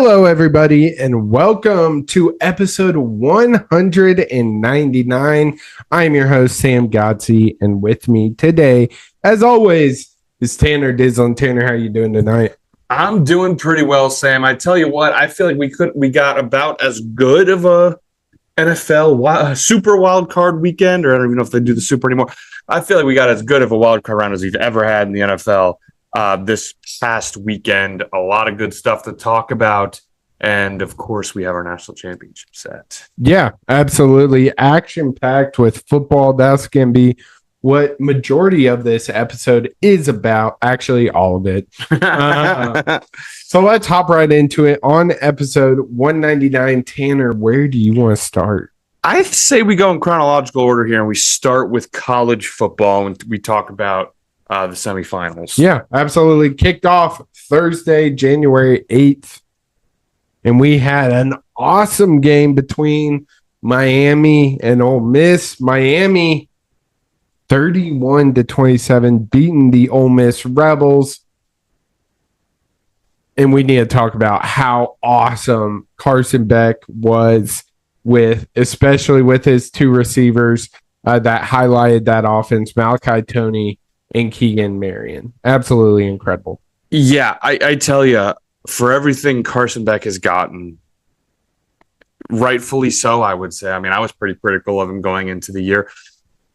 Hello, everybody, and welcome to episode 199. I'm your host, Sam Godsey, and with me today, as always, is Tanner Dislin. Tanner, how you doing tonight? I'm doing pretty well, Sam. I tell you what, I feel like we got about as good of a NFL super wildcard weekend, or I don't even know if they do the super anymore. I feel like we got as good of a wildcard round as we've ever had in the NFL this past weekend. A lot of good stuff to talk about. And, of course, we have our national championship set. Yeah, absolutely. Action-packed with football. That's going to be what majority of this episode is about. Actually, all of it. So let's hop right into it. On episode 199, Tanner, where do you want to start? I say we go in chronological order here, and we start with college football, and we talk about the semifinals. Yeah, absolutely. Kicked off Thursday, January 8th. And we had an awesome game between Miami and Ole Miss. Miami 31-27 beating the Ole Miss Rebels. And we need to talk about how awesome Carson Beck was especially with his two receivers that highlighted that offense, Malachi Toney and Keegan Marion. Absolutely incredible. Yeah, I tell you, for everything Carson Beck has gotten, rightfully so, I would say. I mean, I was pretty critical of him going into the year.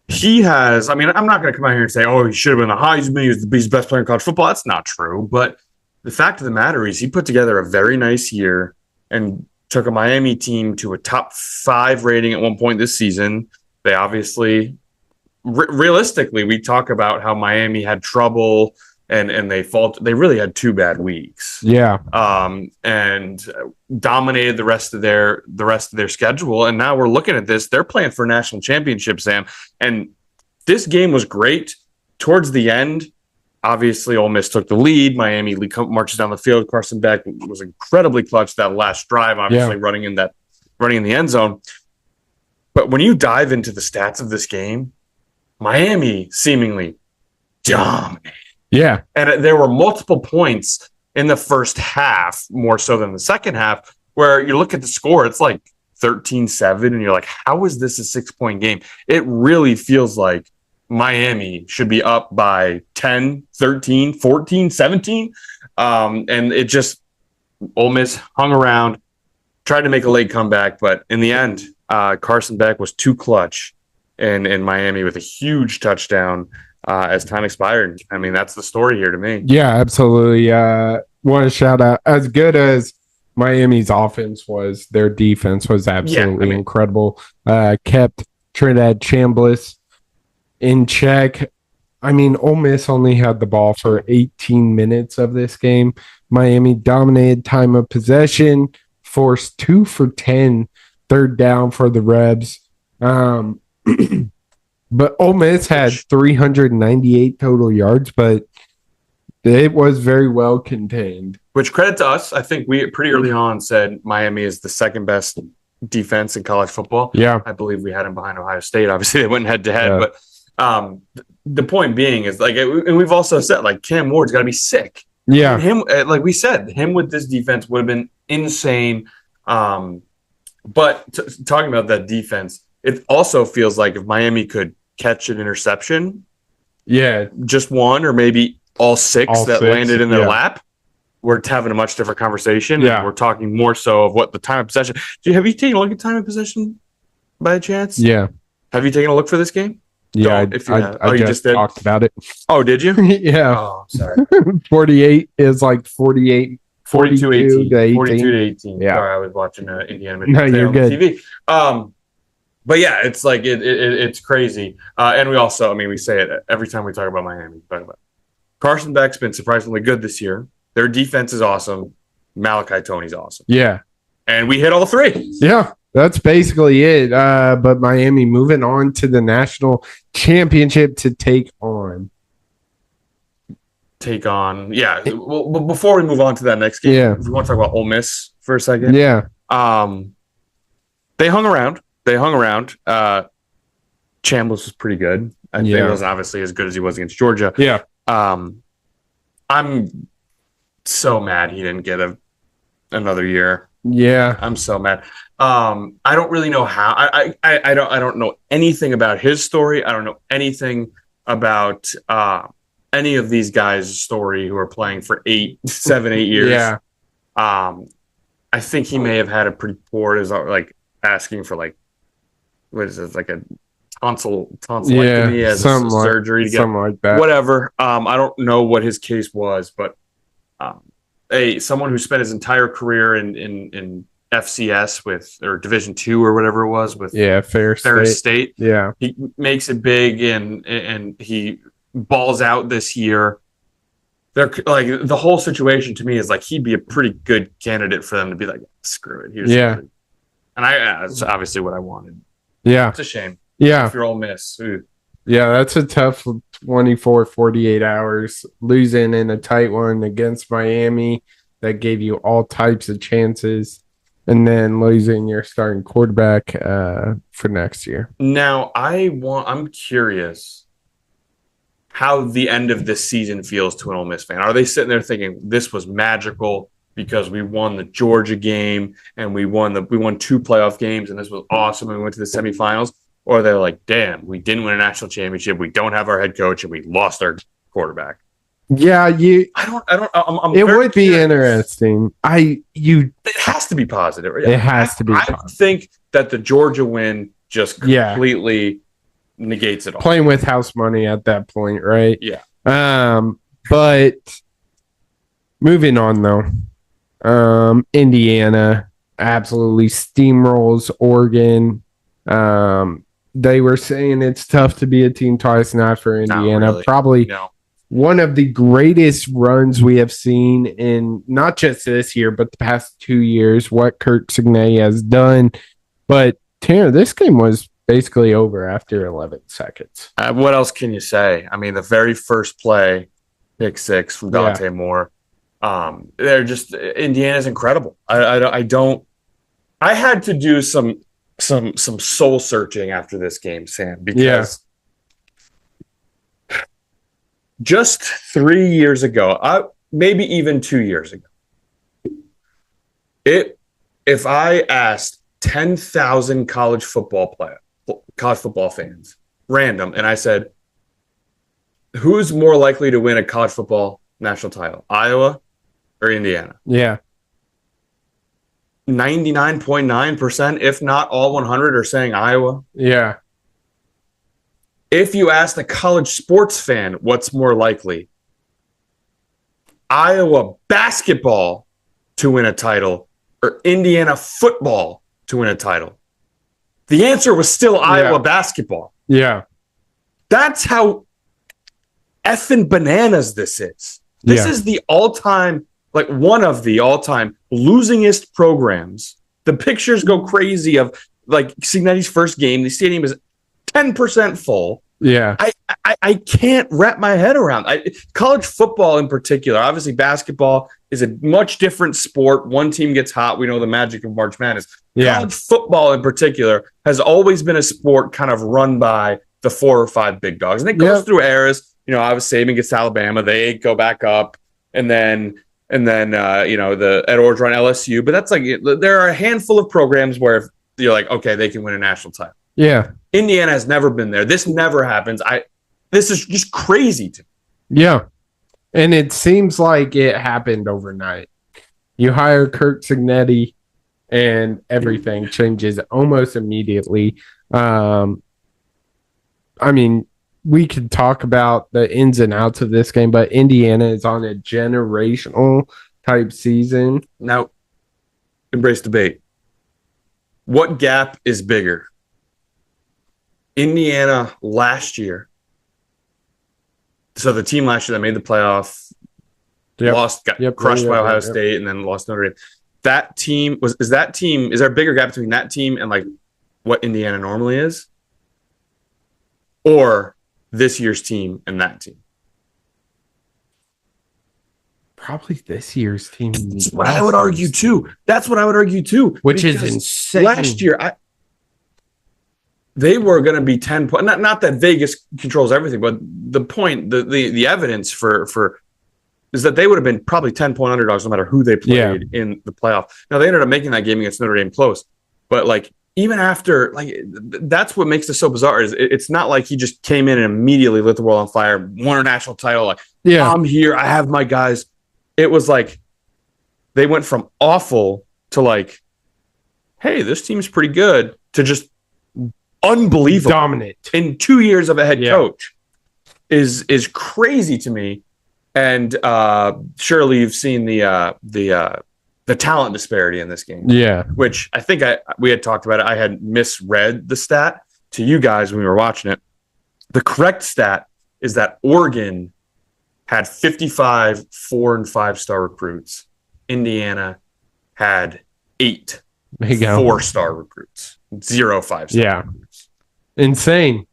He has, I'm not going to come out here and say, oh, he should have been the Heisman, he's the best player in college football. That's not true. But the fact of the matter is he put together a very nice year and took a Miami team to a top 5 rating at one point this season. They obviously, realistically, we talk about how Miami had trouble and they really had 2 bad weeks. Yeah. And dominated the rest of their schedule. And now we're looking at this. They're playing for a national championship, Sam. And this game was great. Towards the end, obviously, Ole Miss took the lead. Miami marches down the field. Carson Beck was incredibly clutch that last drive, obviously running in the end zone. But when you dive into the stats of this game, Miami seemingly dominated. Yeah. And there were multiple points in the first half, more so than the second half, where you look at the score, it's like 13-7, and you're like, how is this a 6-point game? It really feels like Miami should be up by 10, 13, 14, 17. And it just, Ole Miss hung around, tried to make a late comeback, but in the end, Carson Beck was too clutch in Miami with a huge touchdown as time expired. I mean, that's the story here to me. Yeah, absolutely. Want to shout out, as good as Miami's offense was, their defense was absolutely incredible. Kept Trinidad Chambliss in check. I mean, Ole Miss only had the ball for 18 minutes of this game. Miami dominated time of possession, forced 2 for 10, third down for the Rebs. But Ole Miss had 398 total yards, but it was very well contained. Which, credit to us, I think we pretty early on said Miami is the second best defense in college football. Yeah. I believe we had him behind Ohio State. Obviously, they went head-to-head. Yeah. But the point being is, like, and we've also said, like, Cam Ward's got to be sick. Yeah. And him, like we said, him with this defense would have been insane. But talking about that defense, it also feels like if Miami could catch an interception, just one or maybe all six landed in their lap, we're having a much different conversation. Yeah. And we're talking more so of what the time of possession. Have you taken a look at time of possession by chance? Yeah. Have you taken a look for this game? Yeah, I just did? Talked about it. Oh, did you? Yeah. Oh, sorry. 48 is like 48. 42-18. 18. 42-18. Yeah. Sorry, I was watching Indiana. No, you're good. TV. But yeah, it's like it's crazy. And we also, we say it every time we talk about Miami. Carson Beck's been surprisingly good this year. Their defense is awesome. Malachi Toney's awesome. Yeah. And we hit all 3. Yeah, that's basically it. But Miami moving on to the national championship to take on. Yeah. Well, before we move on to that next game, if we want to talk about Ole Miss for a second. Yeah. They hung around. Chambliss was pretty good. I think he wasn't obviously as good as he was against Georgia. Yeah. I'm so mad he didn't get a another year. Yeah. I'm so mad. I don't really know how. I don't know anything about his story. I don't know anything about any of these guys' story who are playing for 7, 8 years. Yeah. I think he may have had a pretty poor, like asking for like, what is it, like a tonsillectomy as a surgery to get something like that. Whatever. I don't know what his case was, but someone who spent his entire career in FCS or Division II or whatever it was with Ferris State. Yeah, he makes it big and he balls out this year. They're like, the whole situation to me is like he'd be a pretty good candidate for them to be like, screw it. And that's obviously what I wanted. Yeah, it's a shame. Yeah, if you're Ole Miss. Ooh. Yeah, that's a tough 24, 48 hours. Losing in a tight one against Miami that gave you all types of chances, and then losing your starting quarterback for next year. Now, I'm curious how the end of this season feels to an Ole Miss fan. Are they sitting there thinking this was magical because we won the Georgia game and we won 2 playoff games and this was awesome and we went to the semifinals? Or they're like, damn, we didn't win a national championship. We don't have our head coach and we lost our quarterback. Yeah, I'm it would be curious. Interesting. It has to be positive. It has to be. I think that the Georgia win just completely negates it all. Playing with house money at that point, right? Yeah. But moving on though, Indiana absolutely steamrolls Oregon. They were saying it's tough to be a team twice, not for Indiana. Really. Probably one of the greatest runs we have seen in not just this year, but the past 2 years, what Kirk Cignetti has done. But Tanner, this game was basically over after 11 seconds. What else can you say? I mean, the very first play, pick 6 from Dante Moore. They're just, Indiana's incredible. I had to do some soul searching after this game, Sam, because just 3 years ago, maybe even 2 years ago, if I asked 10,000 college football fans, random, and I said, who's more likely to win a college football national title, Iowa or Indiana? Yeah. 99.9%, if not all 100, are saying Iowa. Yeah. If you ask the college sports fan what's more likely, Iowa basketball to win a title or Indiana football to win a title, the answer was still Iowa basketball. Yeah. That's how effing bananas this is. This is the all-time, like one of the all-time losingest programs. The pictures go crazy of like Cignetti's first game. The stadium is 10% full. Yeah. I can't wrap my head around college football in particular. Obviously, basketball is a much different sport. One team gets hot. We know the magic of March Madness. Yeah. College football in particular has always been a sport kind of run by the 4 or 5 big dogs. And it goes through eras. You know, obviously Saban gets to Alabama. They go back up. And then the Ed Orgeron LSU. But that's like, there are a handful of programs where you're like, okay, they can win a national title. Yeah. Indiana has never been there. This never happens. This is just crazy to me. Yeah. And it seems like it happened overnight. You hire Kirk Cignetti and everything changes almost immediately. I mean, we could talk about the ins and outs of this game, but Indiana is on a generational type season. Now, embrace debate. What gap is bigger? Indiana last year. So the team last year that made the playoff, got crushed by Ohio State, and then lost Notre Dame. That team is there a bigger gap between that team and like what Indiana normally is? Or this year's team and that team? Probably this year's team. That's what I would argue too. Which is insane. Last year, they were going to be 10 points. Not that Vegas controls everything, but the point, the evidence for is that they would have been probably 10-point underdogs no matter who they played in the playoff. Now, they ended up making that game against Notre Dame close. But, like, even after, like, that's what makes this so bizarre. Is it's not like he just came in and immediately lit the world on fire, won a national title. Like, I'm here. I have my guys. It was like they went from awful to, like, hey, this team's pretty good, to just unbelievable. Dominant. In 2 years of a head coach is crazy to me. And surely you've seen the talent disparity in this game. Yeah. Which I think we had talked about it. I had misread the stat to you guys when we were watching it. The correct stat is that Oregon had 55 4- and 5-star recruits. Indiana had 8 4-star recruits. 0 5-star recruits. Insane.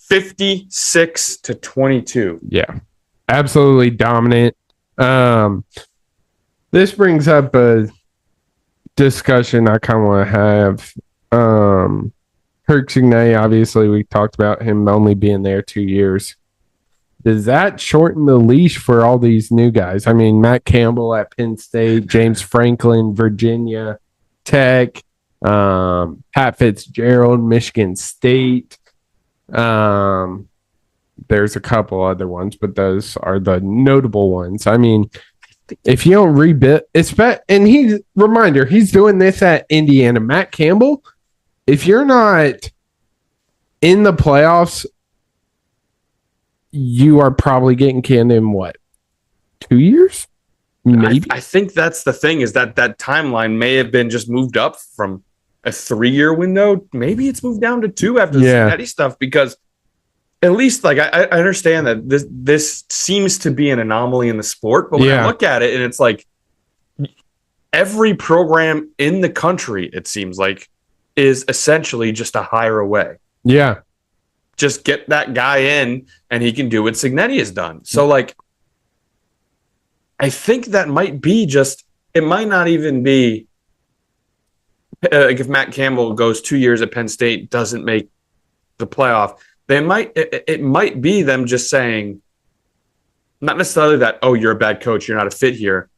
56-22. Yeah. Absolutely dominant. This brings up a discussion I kind of want to have. Kirk Cignetti, obviously, we talked about him only being there 2 years. Does that shorten the leash for all these new guys? I mean, Matt Campbell at Penn State, James Franklin, Virginia Tech, Pat Fitzgerald, Michigan State. There's a couple other ones, but those are the notable ones. I mean, if you don't rebuild, and he's doing this at Indiana. Matt Campbell, if you're not in the playoffs, you are probably getting canned in 2 years? Maybe. I think that's the thing, is that timeline may have been just moved up from a 3-year window. Maybe it's moved down to 2 after the Cincinnati stuff, because at least, like, I understand that this seems to be an anomaly in the sport, but when I look at it, and it's like every program in the country, it seems like, is essentially just a hire away. Yeah. Just get that guy in, and he can do what Cignetti has done. So, like, I think that might be it might not even be like if Matt Campbell goes 2 years at Penn State, doesn't make the playoff. It might be them just saying, not necessarily that, oh, you're a bad coach, you're not a fit here.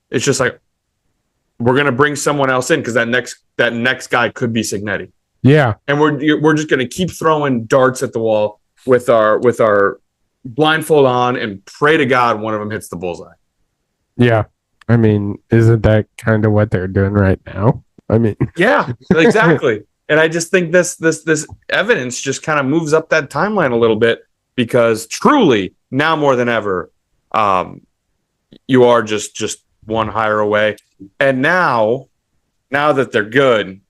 It's just like, we're going to bring someone else in because that next guy could be Cignetti. Yeah. And we're just going to keep throwing darts at the wall with our blindfold on and pray to God one of them hits the bullseye. Yeah. I mean, isn't that kind of what they're doing right now? I mean, yeah, exactly. And I just think this evidence just kind of moves up that timeline a little bit, because truly, now more than ever, you are just one hire away. And now that they're good,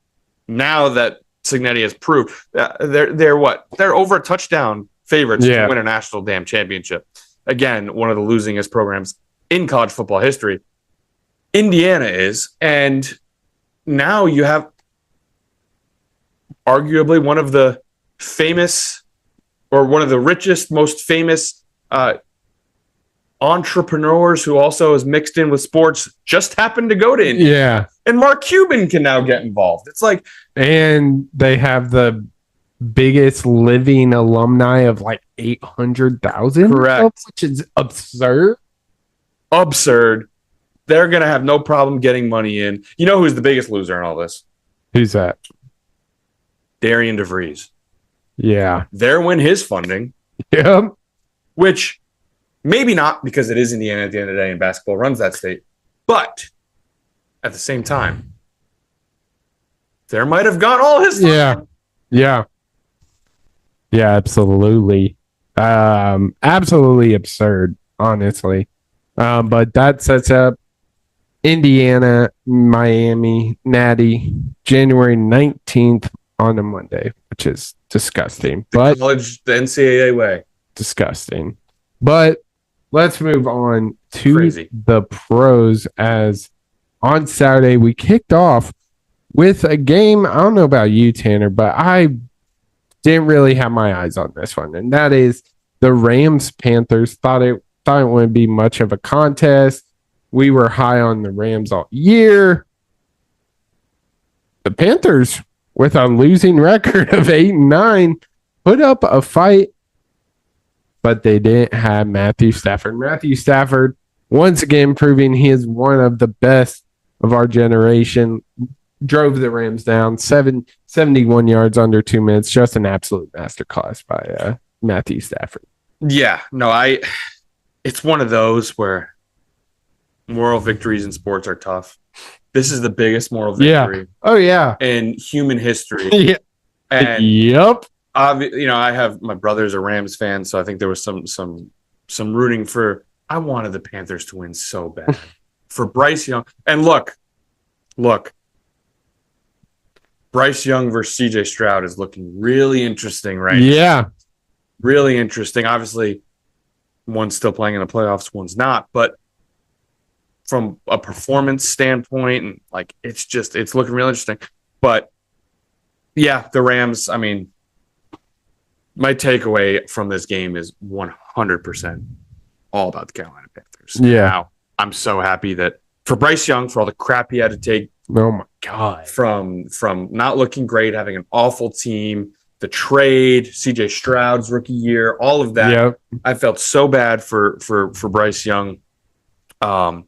now that Cignetti has proved, they're what? They're over a touchdown favorites to win a national damn championship. Again, one of the losingest programs in college football history. Indiana is, and now you have arguably one of the famous, or one of the richest, most famous entrepreneurs who also is mixed in with sports, just happened to go to India. Yeah. And Mark Cuban can now get involved. It's like, and they have the biggest living alumni of like 800,000. Correct. Which is absurd. Absurd. They're going to have no problem getting money in. You know who's the biggest loser in all this? Who's that? Darian DeVries. Yeah. There went his funding. Yep. Which maybe not, because it is Indiana at the end of the day and basketball runs that state. But at the same time, there might have gone all his funding. Yeah. Absolutely. Absolutely absurd, honestly. But that sets up Indiana, Miami, Natty, January 19th on a Monday, which is disgusting. The NCAA way. Disgusting. But let's move on to the pros, as on Saturday we kicked off with a game. I don't know about you, Tanner, but I didn't really have my eyes on this one, and that is the Rams-Panthers. Thought it wouldn't be much of a contest. We were high on the Rams all year. The Panthers, with a losing record of 8-9, put up a fight, but they didn't have Matthew Stafford. Matthew Stafford once again proving he is one of the best of our generation. Drove the Rams down 71 yards under 2 minutes. Just an absolute masterclass by Matthew Stafford. Yeah, no, it's one of those where moral victories in sports are tough. This is the biggest moral victory in human history. Yeah. And yep. I have my brother's a Rams fan, so I think there was some rooting for. I wanted the Panthers to win so bad for Bryce Young. And look, Bryce Young versus CJ Stroud is looking really interesting, right? Yeah, really interesting. Obviously, one's still playing in the playoffs, one's not, but from a performance standpoint, and like it's looking real interesting. But yeah, the Rams. I mean, my takeaway from this game is 100% all about the Carolina Panthers. Yeah, now, I'm so happy that for Bryce Young, for all the crap he had to take. Oh my God! From not looking great, having an awful team, the trade, CJ Stroud's rookie year, all of that. Yep. I felt so bad for Bryce Young. All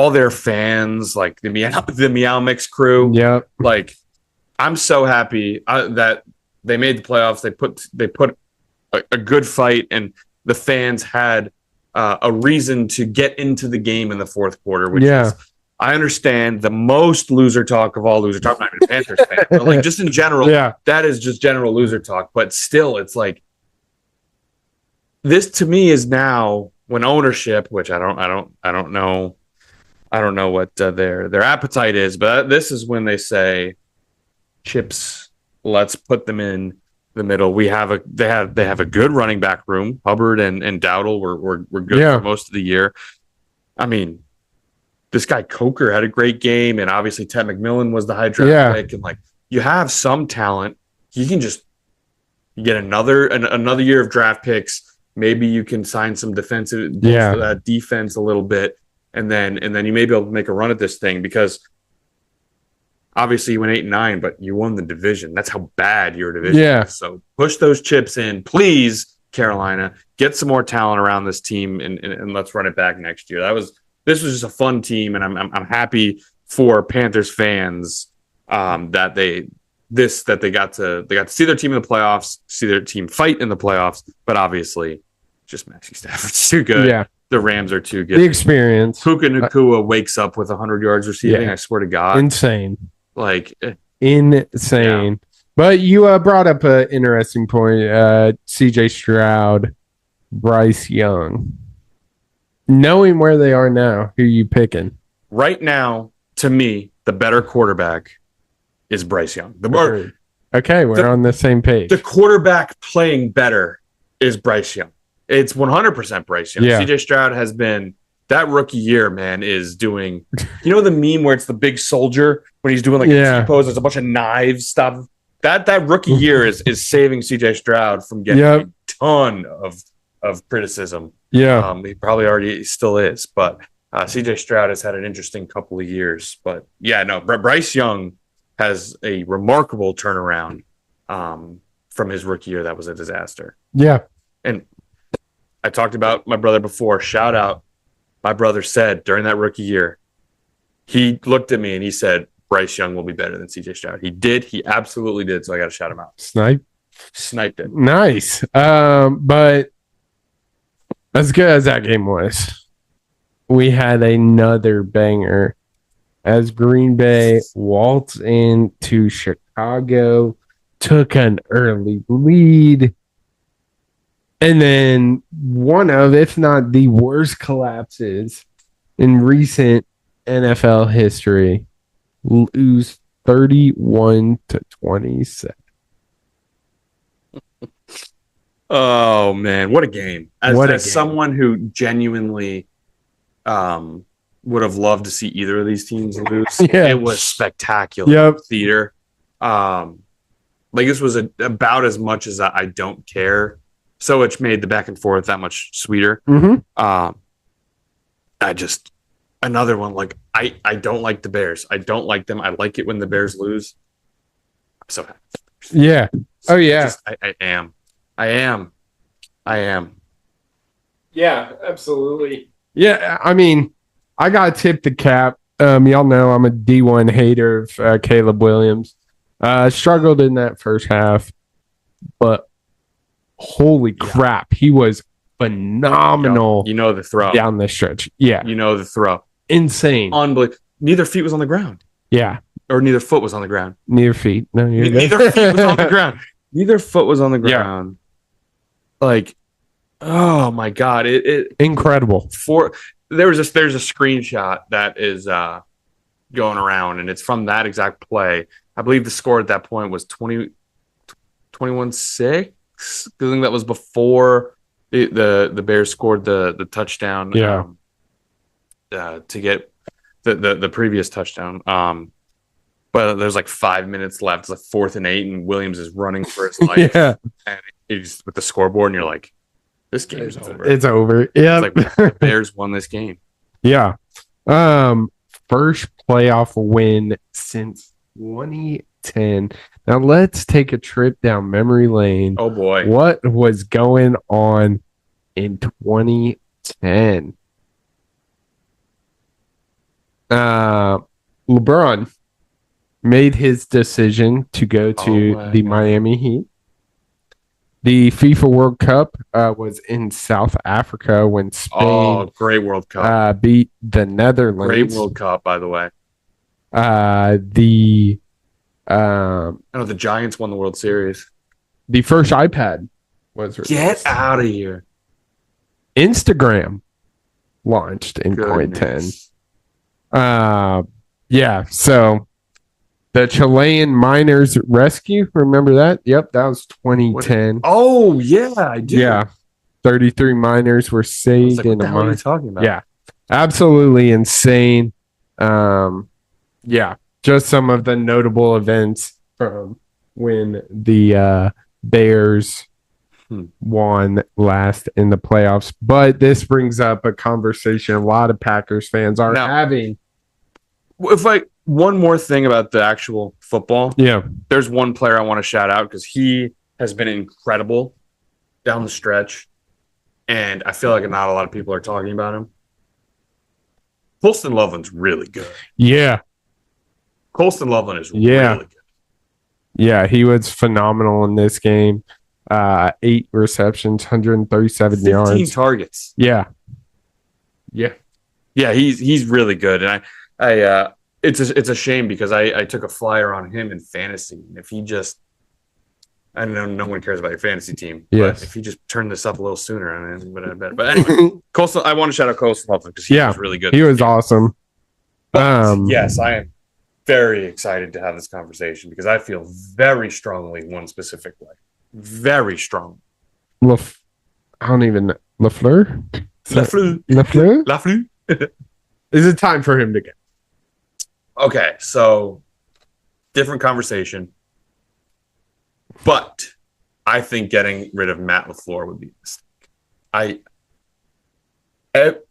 their fans, like the Meow Mix crew. Yeah. Like, I'm so happy that they made the playoffs. They put a good fight, and the fans had a reason to get into the game in the fourth quarter, which is, I understand, the most loser talk of all loser talk. I'm not even a Panthers fan, but like just in general, that is just general loser talk. But still, it's like this to me is now when ownership, which I don't know what their appetite is, but this is when they say, chips, let's put them in the middle. They have a good running back room. Hubbard and Dowdle were good for most of the year. I mean, this guy Coker had a great game, and obviously Ted McMillan was the high draft pick, and like you have some talent. You can just get another year of draft picks. Maybe you can sign some defense a little bit, and then you may be able to make a run at this thing because obviously you went 8-9, but you won the division. That's how bad your division is. So push those chips in, please, Carolina. Get some more talent around this team, and let's run it back next year. This was just a fun team, and I'm happy for Panthers fans that they got to see their team in the playoffs, see their team fight in the playoffs. But obviously, just Matthew Stafford's too good. Yeah. The Rams are too good. The experience. Puka Nacua wakes up with 100 yards receiving. I swear to God, insane. Like insane. Yeah. But you brought up an interesting point. CJ Stroud, Bryce Young. Knowing where they are now, who are you picking? Right now, to me, the better quarterback is Bryce Young. Okay, we're on the same page. The quarterback playing better is Bryce Young. It's 100% Bryce Young. CJ Stroud has been, that rookie year, man, is doing, the meme where it's the big soldier when he's doing like a T-pose, there's a bunch of knives stuff. That rookie year is saving CJ Stroud from getting a ton of criticism. Yeah. He probably already still is, but CJ Stroud has had an interesting couple of years. But Bryce Young has a remarkable turnaround from his rookie year. That was a disaster. Yeah. And I talked about my brother before. Shout out. My brother said during that rookie year, he looked at me and he said, Bryce Young will be better than CJ Stroud. He did. He absolutely did. So I got to shout him out. Sniped it. Nice. But as good as that game was, we had another banger as Green Bay waltzed into Chicago, took an early lead, and then one of, if not the worst collapses in recent NFL history, lose 31-27. Oh man, what a game! As someone who genuinely would have loved to see either of these teams lose, it was spectacular theater. This was about as much as I don't care. So it made the back and forth that much sweeter. Mm-hmm. Another one. Like I don't like the Bears. I don't like them. I like it when the Bears lose. I'm so happy. Yeah. Oh yeah. I am. Yeah, absolutely. Yeah, I mean, I got to tip the cap. Y'all know I'm a D1 hater of Caleb Williams. Struggled in that first half, but holy crap, he was phenomenal. You know the throw down the stretch. Yeah, you know the throw, insane. unbelievable. Neither feet was on the ground. Yeah, or neither foot was on the ground. Neither feet. No, neither feet was on the ground. Neither foot was on the ground. Yeah. Like, oh my god, it incredible. There's a screenshot that is going around, and it's from that exact play. I believe the score at that point was 21-6. I think that was before the Bears scored the touchdown. Yeah. To get the previous touchdown. But there's like 5 minutes left. It's like 4th and 8, and Williams is running for his life. Yeah. And he's with the scoreboard, and you're like, this game's over. It's over. Yeah. It's like the Bears won this game. Yeah. First playoff win since 2010. Now let's take a trip down memory lane. Oh boy. What was going on in 2010? LeBron made his decision to go to the Miami Heat. The FIFA World Cup was in South Africa when Spain great World Cup. Beat the Netherlands. Great World Cup, by the way. I know the Giants won the World Series. The first iPad was released. Get out of here. Instagram launched in 2010. Yeah, so the Chilean miners rescue, remember that? Yep, that was 2010. Oh, yeah, I do. Yeah, 33 miners were saved in a mine. What are you talking about? Yeah, absolutely insane. Yeah, just some of the notable events from when the Bears won last in the playoffs. But this brings up a conversation a lot of Packers fans are having. One more thing about the actual football. Yeah. There's one player I want to shout out because he has been incredible down the stretch. And I feel like not a lot of people are talking about him. Colston Loveland's really good. Yeah. Colston Loveland is really good. Yeah, he was phenomenal in this game. 8 receptions, 137 yards. 15 targets. Yeah. Yeah. Yeah, he's really good. And I it's a shame because I took a flyer on him in fantasy. And if he just, I know no one cares about your fantasy team. Yes. But if he just turned this up a little sooner, I mean, would have been. But anyway, Colston, I want to shout out Colston Loveland because he was really good. He was awesome. Yes, I am very excited to have this conversation because I feel very strongly one specific way. Very strong. I don't even know. LaFleur? LaFleur? Is it time for him to get? Okay, so different conversation. But I think getting rid of Matt LaFleur would be a mistake.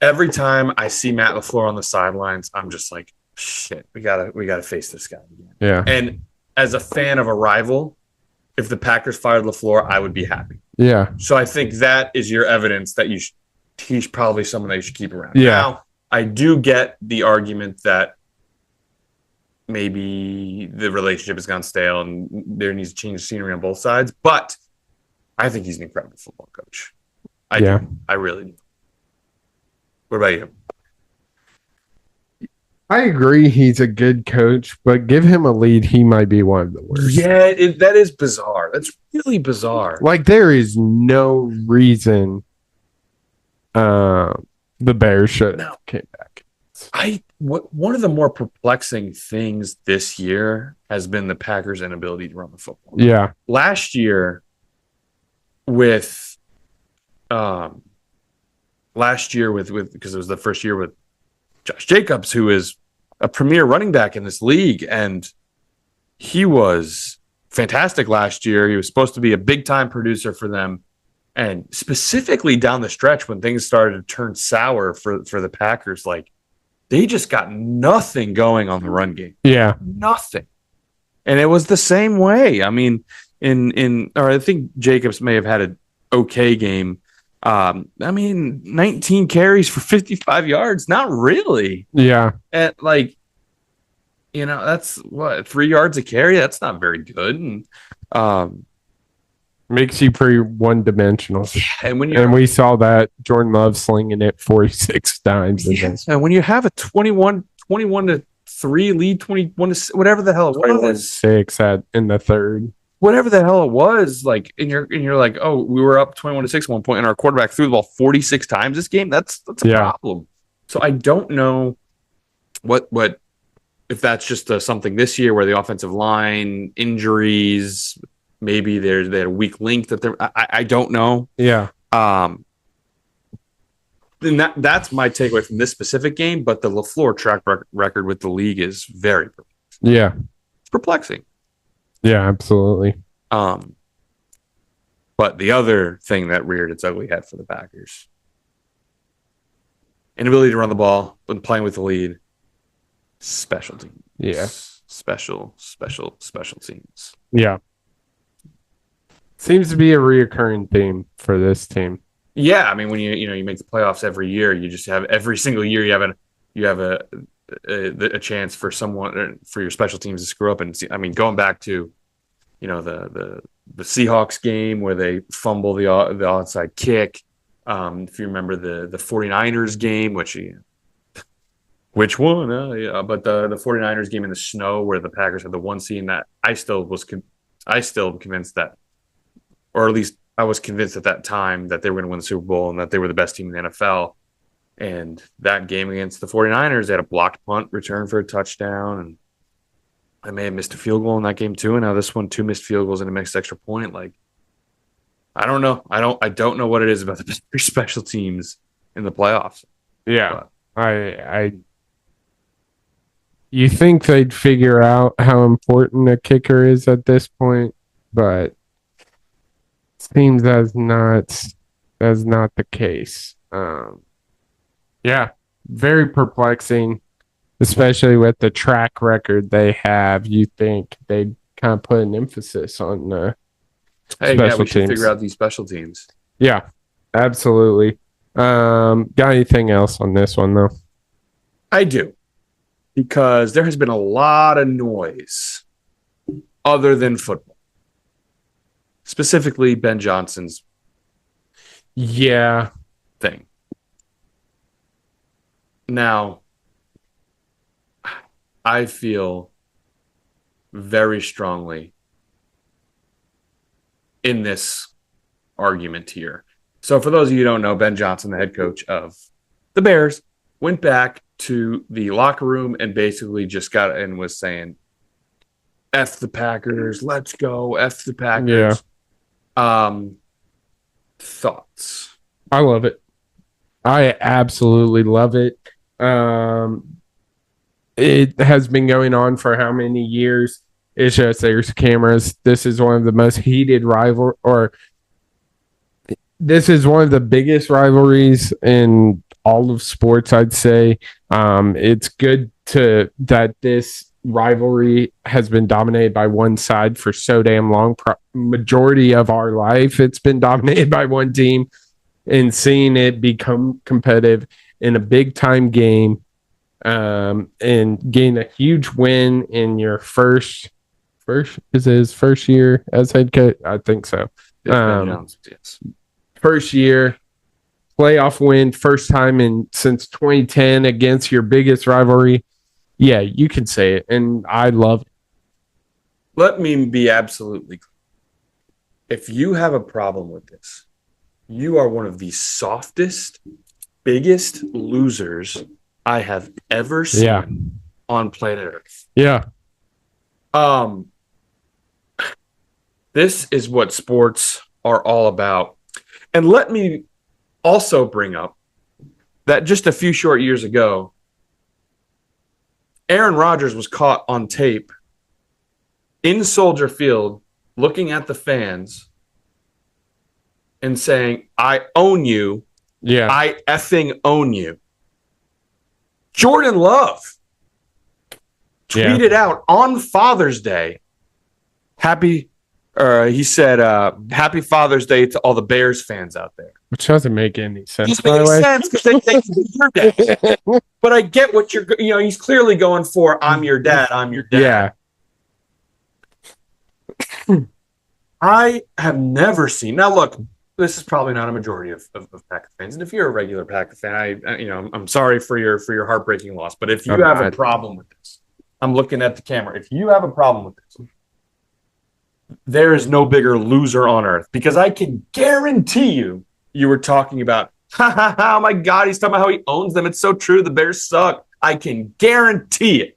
Every time I see Matt LaFleur on the sidelines, I'm just like, shit, we gotta face this guy again. Yeah. And as a fan of a rival, if the Packers fired LaFleur, I would be happy. Yeah. So I think that is your evidence that he's probably someone that you should keep around. Yeah. Now, I do get the argument that maybe the relationship has gone stale and there needs to change the scenery on both sides, but I think he's an incredible football coach. I really do. What about you? I agree he's a good coach, but give him a lead, he might be one of the worst. Yeah, that is bizarre. That's really bizarre. Like, there is no reason the Bears should have came back. One of the more perplexing things this year has been the Packers' inability to run the football. Yeah. Last year with because it was the first year with Josh Jacobs, who is a premier running back in this league, and he was fantastic last year. He was supposed to be a big-time producer for them, and specifically down the stretch when things started to turn sour for the Packers, like they just got nothing going on the run game. Yeah. Nothing. And it was the same way. I mean, I think Jacobs may have had an okay game I mean, 19 carries for 55 yards. Not really. Yeah. And that's what, 3 yards a carry. That's not very good. And makes you pretty one-dimensional. and we saw that Jordan Love slinging it 46 times. And when you have a 21 to 3 lead, 21 to whatever the hell it was, 6 in the third. Whatever the hell it was, like, and you're like, oh, we were up 21 to 6 at one point, and our quarterback threw the ball 46 times this game. That's a problem. So I don't know what if that's just something this year where the offensive line injuries, maybe they had a weak link that I don't know. Yeah. And that's my takeaway from this specific game. But the LaFleur track record with the league is very perplexing. Yeah, absolutely. But the other thing that reared its ugly head for the Packers, inability to run the ball when playing with the lead, special teams. Yeah. Special teams. Yeah. Seems to be a reoccurring theme for this team. Yeah, I mean, when you make the playoffs every year, you just have every single year you have a chance for someone, for your special teams to screw up. And I mean, going back to the Seahawks game where they fumble the onside kick. If you remember the 49ers game, which one? But the 49ers game in the snow where the Packers had the one seed, that I still am convinced that, or at least I was convinced at that time, that they were going to win the Super Bowl and that they were the best team in the NFL. And that game against the 49ers, they had a blocked punt return for a touchdown, and I may have missed a field goal in that game too. And now this one, 2 missed field goals and a missed extra point. Like, I don't know. I don't know what it is about the special teams in the playoffs. Yeah. But you think they'd figure out how important a kicker is at this point, but it seems that's not the case. Yeah, very perplexing, especially with the track record they have. You think they'd kind of put an emphasis on we should figure out these special teams. Yeah, absolutely. Got anything else on this one, though? I do, because there has been a lot of noise other than football, specifically Ben Johnson's thing. Now, I feel very strongly in this argument here. So for those of you who don't know, Ben Johnson, the head coach of the Bears, went back to the locker room and basically just got and was saying, F the Packers, let's go, F the Packers. Yeah. Thoughts? I love it. I absolutely love it. It has been going on for how many years? It's just there's cameras. This is one of the most heated this is one of the biggest rivalries in all of sports, I'd say. It's good that this rivalry has been dominated by one side for so damn long. Majority of our life, it's been dominated by one team, and seeing it become competitive in a big time game, and gain a huge win in your first is his first year as head coach? I think so. Yes. First year playoff win, first time since 2010 against your biggest rivalry. Yeah, you can say it, and I love it. Let me be absolutely clear. If you have a problem with this, you are one of the softest, biggest losers I have ever seen on planet Earth. Yeah. This is what sports are all about. And let me also bring up that just a few short years ago, Aaron Rodgers was caught on tape in Soldier Field looking at the fans and saying, I own you. Yeah. I effing own you. Jordan Love tweeted out on Father's Day, he said, happy Father's Day to all the Bears fans out there. Which doesn't make any sense, It makes sense because they your dad. But I get what he's clearly going for. I'm your dad. I'm your dad. Yeah. I have never seen. Now, look, this is probably not a majority of Packer fans, and if you're a regular Packer fan, I'm sorry for your heartbreaking loss. But if you have a problem with this, I'm looking at the camera. If you have a problem with this, there is no bigger loser on earth, because I can guarantee you were talking about, oh my God, he's talking about how he owns them. It's so true. The Bears suck. I can guarantee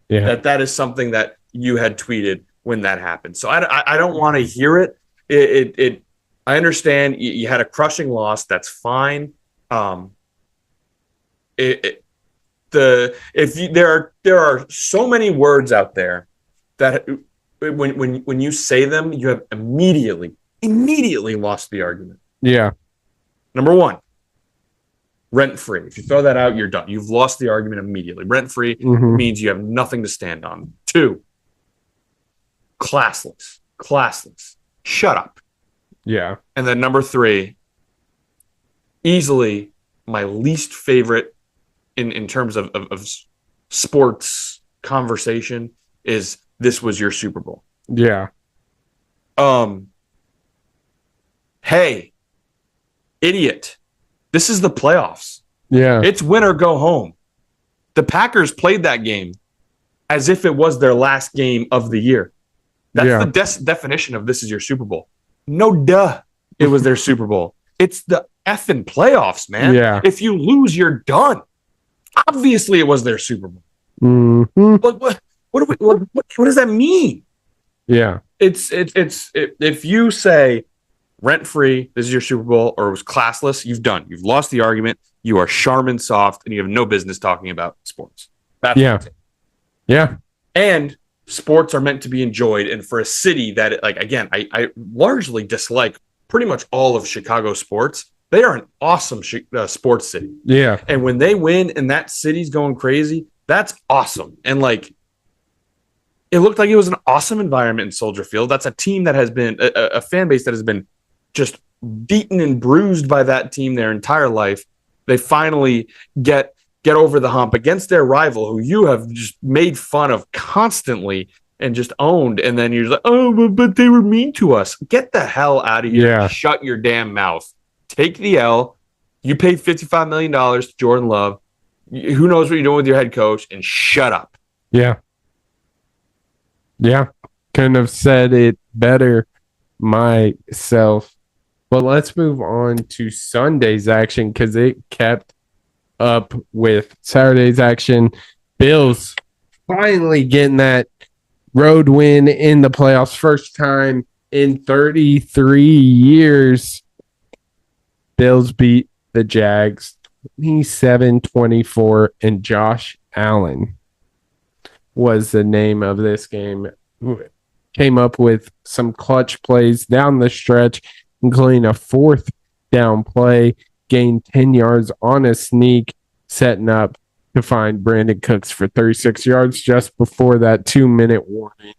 it that is something that you had tweeted when that happened. So I don't want to hear it. I understand you had a crushing loss. That's fine. There are so many words out there that when you say them, you have immediately lost the argument. Yeah. Number one, rent-free. If you throw that out, you're done. You've lost the argument immediately. Rent-free means you have nothing to stand on. Two, classless. Shut up. Yeah. And then number three, easily my least favorite in terms of sports conversation is, this was your Super Bowl. Yeah. Hey, idiot. This is the playoffs. Yeah. It's win or go home. The Packers played that game as if it was their last game of the year. That's the definition of this is your Super Bowl. No, duh. It was their Super Bowl. It's the effing playoffs, man. Yeah. If you lose, you're done. Obviously, it was their Super Bowl. Mm-hmm. What does that mean? Yeah. If you say rent-free, this is your Super Bowl, or it was classless, you've done. You've lost the argument. You are Charmin soft, and you have no business talking about sports. That's Yeah. And sports are meant to be enjoyed. And for a city that, like, again, I largely dislike pretty much all of Chicago sports. They are an awesome sports city. Yeah. And when they win and that city's going crazy, that's awesome. And like, it looked like it was an awesome environment in Soldier Field. That's a team that has been a fan base that has been just beaten and bruised by that team their entire life. They finally get over the hump against their rival, who you have just made fun of constantly and just owned. And then you're like, oh, but they were mean to us. Get the hell out of here. Yeah. Shut your damn mouth. Take the L. You paid $55 million to Jordan Love. Who knows what you're doing with your head coach, and shut up. Yeah. Yeah. Couldn't have said it better myself. But let's move on to Sunday's action, because it kept up with Saturday's action. Bills finally getting that road win in the playoffs. First time in 33 years. Bills beat the Jags 27-24, and Josh Allen was the name of this game. Came up with some clutch plays down the stretch, including a fourth down play, gained 10 yards on a sneak, setting up to find Brandon Cooks for 36 yards just before that 2-minute warning,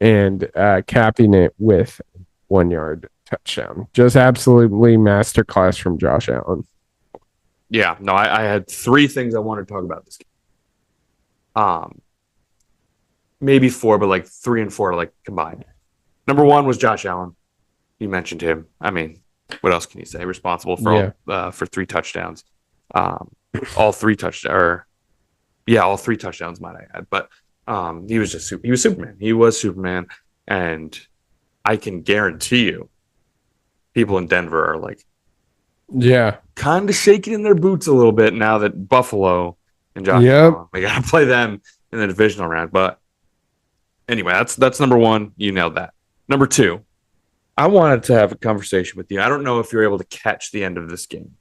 and capping it with 1 yard touchdown. Just absolutely masterclass from Josh Allen. Yeah, no, I had three things I wanted to talk about this game. Maybe four, but like 3 and 4 like combined. Number one was Josh Allen. You mentioned him. I mean, what else can you say? Responsible for for 3 touchdowns. All 3 touchdowns. All 3 touchdowns, might I add. But he was Superman. He was Superman, and I can guarantee you, people in Denver are like, kind of shaking in their boots a little bit now that Buffalo and Josh Allen, we got to play them in the divisional round. But anyway, that's number one. You nailed that. Number 2, I wanted to have a conversation with you. I don't know if you're able to catch the end of this game,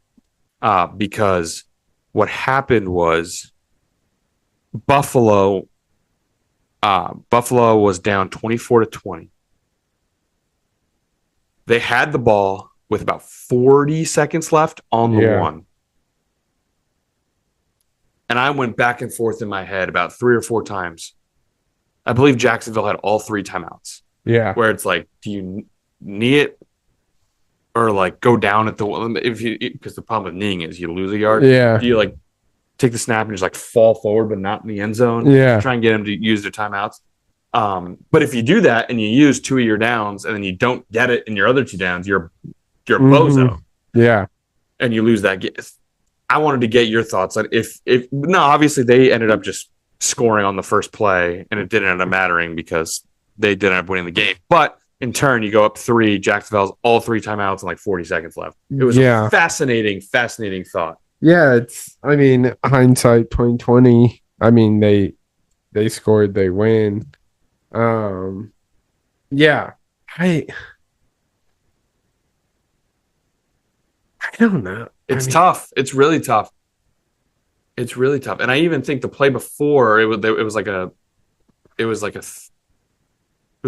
because what happened was Buffalo was down 24-20. They had the ball with about 40 seconds left on the one. And I went back and forth in my head about 3 or 4 times. I believe Jacksonville had all 3 timeouts. Yeah. Where it's like, do you need it? or like go down at the because the problem with kneeing is you lose a yard. Yeah. Do you like take the snap and just like fall forward but not in the end zone? Yeah. Try and get them to use their timeouts. But if you do that and you use 2 of your downs and then you don't get it in your other 2 downs, you're a bozo. Yeah. And you lose that. I wanted to get your thoughts on if obviously they ended up just scoring on the first play and it didn't end up mattering because they didn't end up winning the game. But in turn, you go up 3, Jacksonville's all 3 timeouts and like 40 seconds left. It was a fascinating thought. Yeah, I mean, hindsight 2020. I mean, they scored, they win. Yeah. I don't know. It's tough. It's really tough. It's really tough. And I even think the play before it was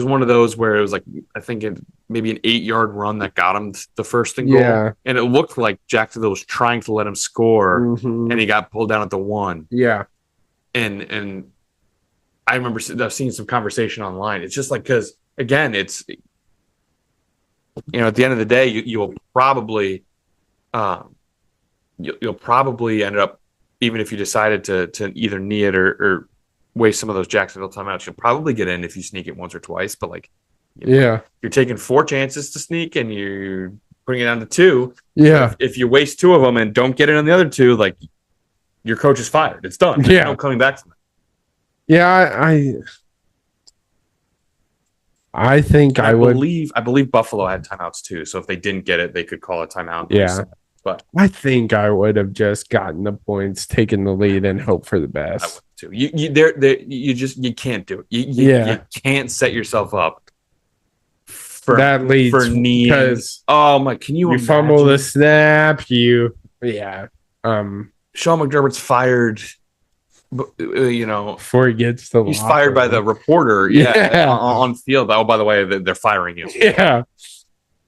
one of those where it was like, I think maybe an 8-yard run that got him the first and goal. Yeah. And it looked like Jacksonville was trying to let him score and he got pulled down at the 1. Yeah. And I remember seeing some conversation online. It's just like, because again, it's, at the end of the day, you'll probably end up, even if you decided to either knee it or waste some of those Jacksonville timeouts, you'll probably get in if you sneak it once or twice. But like, you're taking 4 chances to sneak and you're putting it down to 2. Yeah. If you waste 2 of them and don't get it on the other 2, like your coach is fired. It's done. There's no coming back from it. Yeah, I think I would believe Buffalo had timeouts too. So if they didn't get it, they could call a timeout. Yeah. But I think I would have just gotten the points, taken the lead, and hope for the best. I would too. You can't do it. You can't set yourself up for that leads for knees. Because can you imagine? fumble the snap? Sean McDermott's fired. Before he gets the he's fired by the reporter. On field. Oh, by the way, they're firing you. Yeah,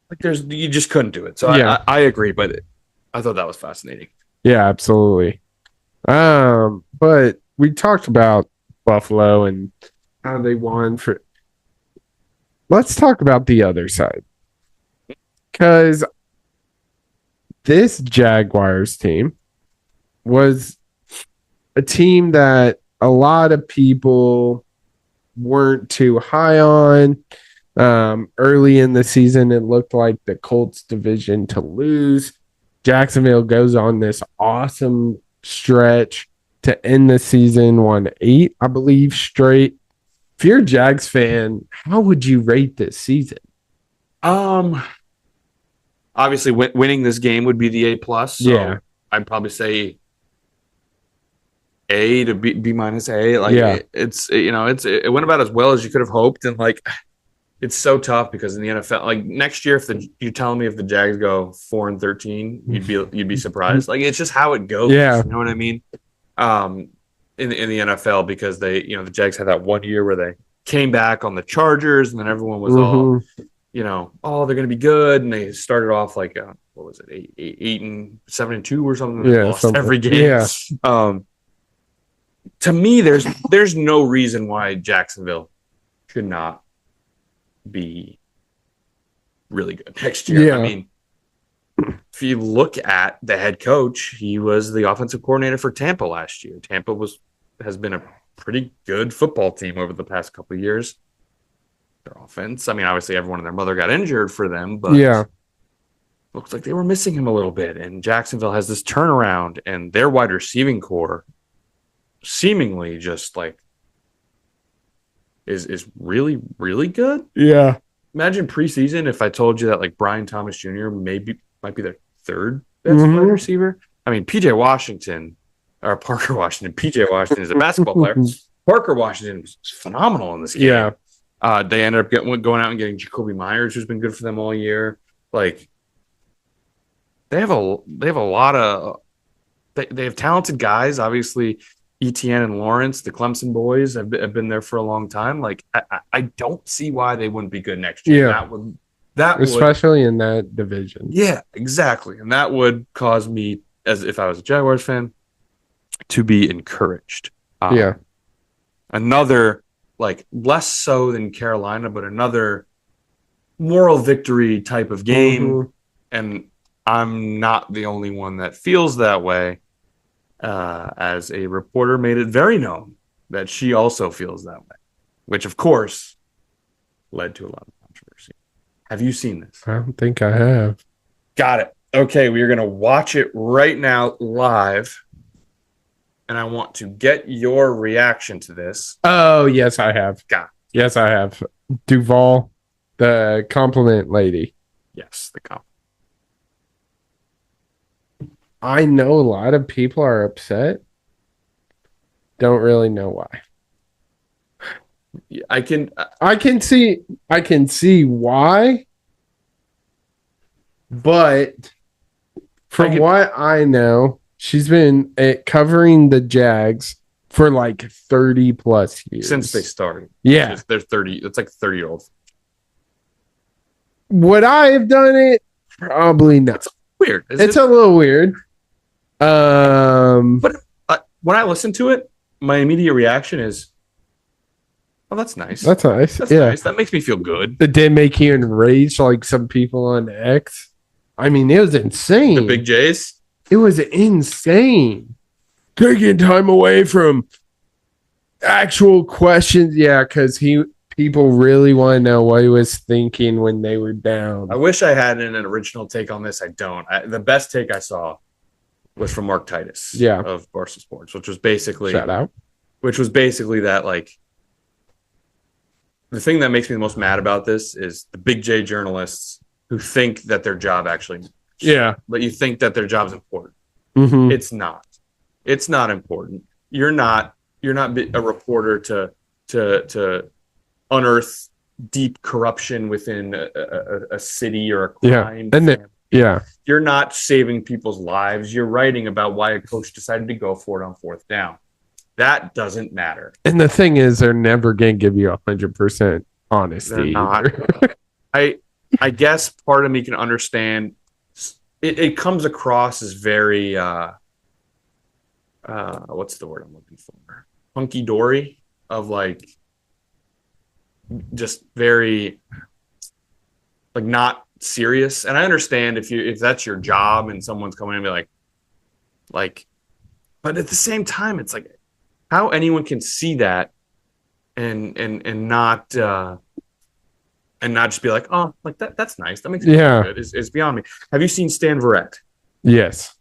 like you just couldn't do it. So I agree, but I thought that was fascinating. Yeah, absolutely. But we talked about Buffalo and how they won for. Let's talk about the other side, because this Jaguars team was a team that a lot of people weren't too high on. Early in the season, it looked like the Colts division to lose. Jacksonville goes on this awesome stretch to end the season, won 8, I believe, straight. If you're a Jags fan, how would you rate this season? Obviously, winning this game would be the A+. So I'd probably say A to B minus A. It went about as well as you could have hoped, and like it's so tough because in the NFL, like next year, you're telling me if the Jags go 4-13, you'd be surprised. Like it's just how it goes. Yeah, you know what I mean. In the NFL, because they, the Jags had that 1 year where they came back on the Chargers, and then everyone was all, they're going to be good, and they started off like what was it, 8-7-2 or something. Yeah, lost every game. Yeah. To me, there's no reason why Jacksonville should not be really good next year. Yeah. I mean, if you look at the head coach, he was the offensive coordinator for Tampa last year. Tampa has been a pretty good football team over the past couple of years. Their offense, I mean, obviously everyone and their mother got injured for them, but looks like they were missing him a little bit. And Jacksonville has this turnaround, and their wide receiving core seemingly just like is really, really good. Yeah. Imagine preseason if I told you that like Brian Thomas Jr. might be their 3rd best wide receiver. I mean, PJ Washington is a basketball player. Parker Washington was phenomenal in this game. Yeah. They ended up going out and getting Jacoby Myers, who's been good for them all year. Like they have a lot of they have talented guys. Obviously, Etienne and Lawrence, the Clemson boys, have been there for a long time. Like I don't see why they wouldn't be good next year. Yeah. That especially in that division. Yeah, exactly. And that would cause me, as if I was a Jaguars fan, to be encouraged. Another, like, less so than Carolina, but another moral victory type of game. And I'm not the only one that feels that way, as a reporter made it very known that she also feels that way, which, of course, led to a lot of controversy. Have you seen this? I don't think I have. Got it. Okay, we are going to watch it right now live. And I want to get your reaction to this. Oh, yes, I have. Got it. Yes, I have. Duval, the compliment lady. Yes, the compliment. I know a lot of people are upset. Don't really know why. I can see why, but from what I know, she's been covering the Jags for like 30 plus years since they started. Yeah, they're 30. It's like 30-year-old. Would I have done it? Probably not. It's weird. It's a little weird. But when I listen to it, my immediate reaction is, "Oh, that's nice. That's nice. That's yeah, nice. That makes me feel good." It did make you enraged, like some people on X. I mean, it was insane. The Big J's. It was insane. Taking time away from actual questions. Yeah, because people really want to know what he was thinking when they were down. I wish I had an original take on this. I don't. The best take I saw was from Mark Titus, of Barstool Sports, which was basically shout out. Which was basically that, like, the thing that makes me the most mad about this is the Big J journalists who think that their job actually matters. Yeah, but you think that their job's important. Mm-hmm. It's not. It's not important. You're not a reporter to unearth deep corruption within a city or a crime. You're not saving people's lives. You're writing about why a coach decided to go for it on fourth down. That doesn't matter. And the thing is, they're never going to give you 100% honesty. They're not. I guess part of me can understand. It comes across as very what's the word I'm looking for? Hunky dory, of like just very like not serious. And I understand if that's your job and someone's coming in and be like, but at the same time, it's like how anyone can see that and not just be like, oh, like that's nice. That makes me feel good. It's beyond me. Have you seen Stan Verrett? Yes.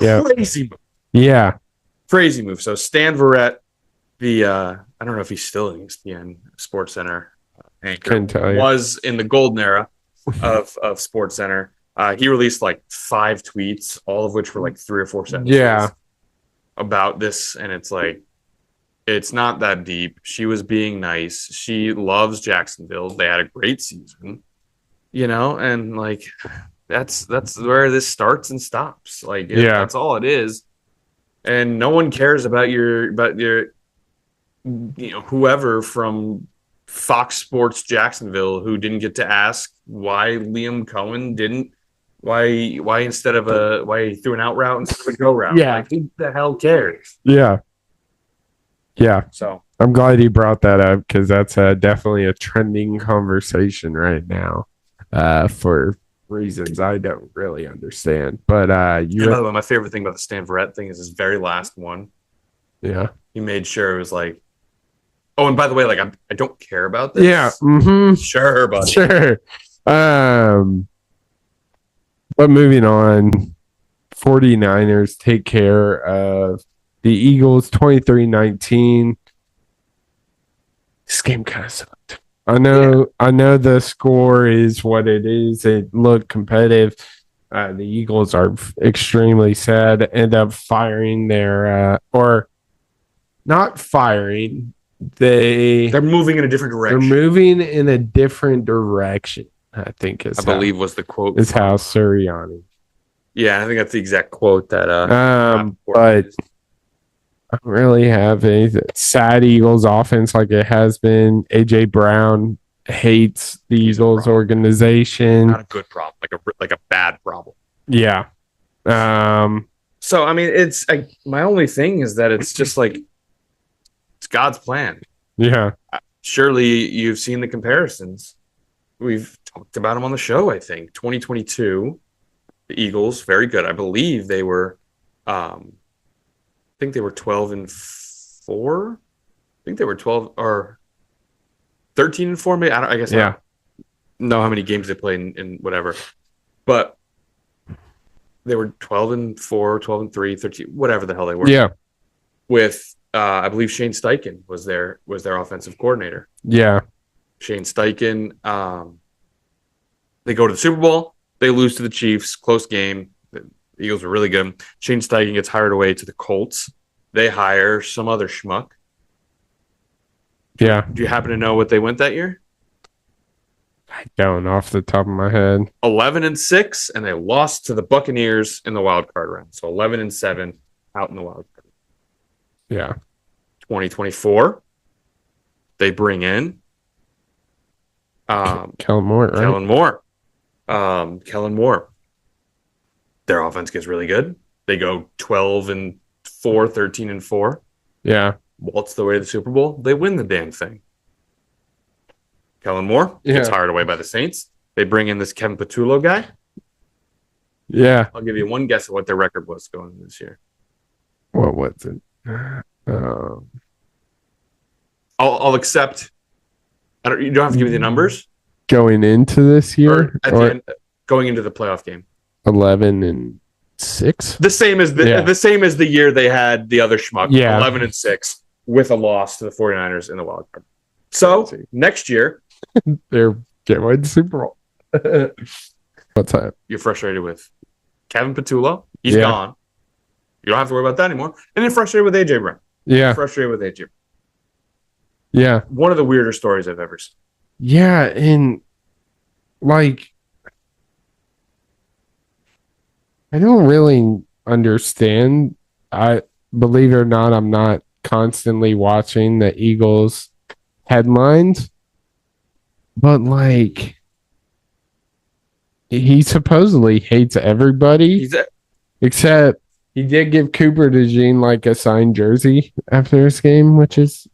Yeah. Crazy move. Yeah. Crazy move. So Stan Verrett, I don't know if he's still in ESPN Sports Center anchor, was in the golden era of Sports Center. He released like 5 tweets, all of which were like 3 or 4 sentences about this, and it's like, it's not that deep. She was being nice. She loves Jacksonville. They had a great season, and like that's where this starts and stops. Like, that's all it is. And no one cares about your whoever from Fox Sports Jacksonville who didn't get to ask why Liam Cohen didn't, why instead of why he threw an out route instead of a go route. Yeah. Like, who the hell cares? Yeah. Yeah. So I'm glad you brought that up, because that's definitely a trending conversation right now, for reasons I don't really understand. But by the way, my favorite thing about the Stan Verrett thing is his very last one. Yeah. He made sure it was like, oh, and by the way, like I don't care about this. Yeah. Mm-hmm. Sure, buddy. Sure. But moving on, 49ers take care of the Eagles 23-19. This game kind of sucked. I know the score is what it is. It looked competitive. The Eagles are extremely sad. End up firing their or not firing. They're moving in a different direction. They're moving in a different direction, I think I believe was the quote. Is how Sirianni. Yeah, I think that's the exact quote that but I don't really have a sad Eagles offense like it has been. AJ Brown hates the Eagles organization. Not a good problem, like a bad problem. Yeah. So I mean, it's my only thing is that it's just like it's God's plan. Yeah. Surely you've seen the comparisons. We've talked about them on the show. I think 2022 The Eagles, very good. I believe they were, I think they were 12-4. I think they were 12 or 13-4. Maybe I guess. Yeah. I don't know how many games they played in whatever, but they were 12-4, 12-3, 13, whatever the hell they were. Yeah. With I believe Shane Steichen was their offensive coordinator. Yeah. Shane Steichen. They go to the Super Bowl. They lose to the Chiefs. Close game. The Eagles were really good. Shane Steichen gets hired away to the Colts. They hire some other schmuck. Yeah. Do you happen to know what they went that year? Going off the top of my head. 11-6, and they lost to the Buccaneers in the wild card round. So 11-7 out in the wild card. Yeah. 2024, they bring in Kellen Moore, right? Kellen Moore. Their offense gets really good. They go 12-4, 13-4. Yeah. Waltz the way to the Super Bowl. They win the damn thing. Kellen Moore gets hired away by the Saints. They bring in this Kevin Patullo guy. Yeah. I'll give you one guess at what their record was going into this year. What was it? I'll accept. You don't have to give me the numbers. Going into this year, going into the playoff game. 11-6. The same as the year they had the other schmuck. Yeah. 11-6 with a loss to the 49ers in the wild card. So next year, they're getting the Super Bowl. What's that? You're frustrated with Kevin Patullo. He's gone. You don't have to worry about that anymore. And then frustrated with AJ Brown. Yeah. Frustrated with AJ Brown. Yeah. One of the weirder stories I've ever seen. Yeah, and like I don't really understand. I believe it or not, I'm not constantly watching the Eagles headlines, but like he supposedly hates everybody except he did give Cooper DeJean like a signed jersey after his game, which is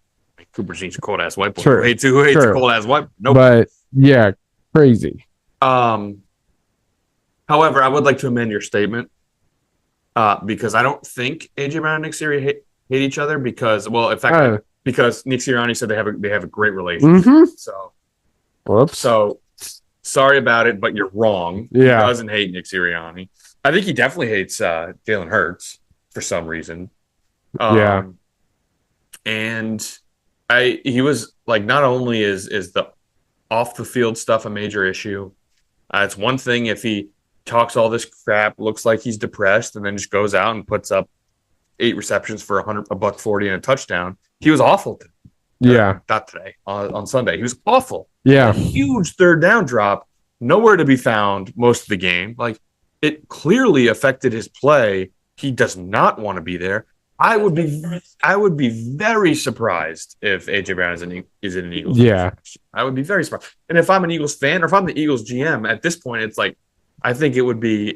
Cooper DeJean's a cold ass white boy. True. Who hates a cold ass white boy? Nope. But yeah, crazy. However, I would like to amend your statement because I don't think AJ Brown and Nick Sirianni hate each other because because Nick Sirianni said they have a great relationship. Mm-hmm. So sorry about it, but you're wrong. Yeah. He doesn't hate Nick Sirianni. I think he definitely hates Jalen Hurts for some reason. And he was like, not only is the off the field stuff a major issue. It's one thing if he talks all this crap, looks like he's depressed, and then just goes out and puts up 8 receptions for $140 and a touchdown. He was awful. Not today. On Sunday, he was awful. Yeah, a huge third down drop, nowhere to be found most of the game. Like it clearly affected his play. He does not want to be there. I would be very surprised if AJ Brown is in an Eagles. Yeah, I would be very surprised. And if I'm an Eagles fan or if I'm the Eagles GM at this point, it's like I think it would be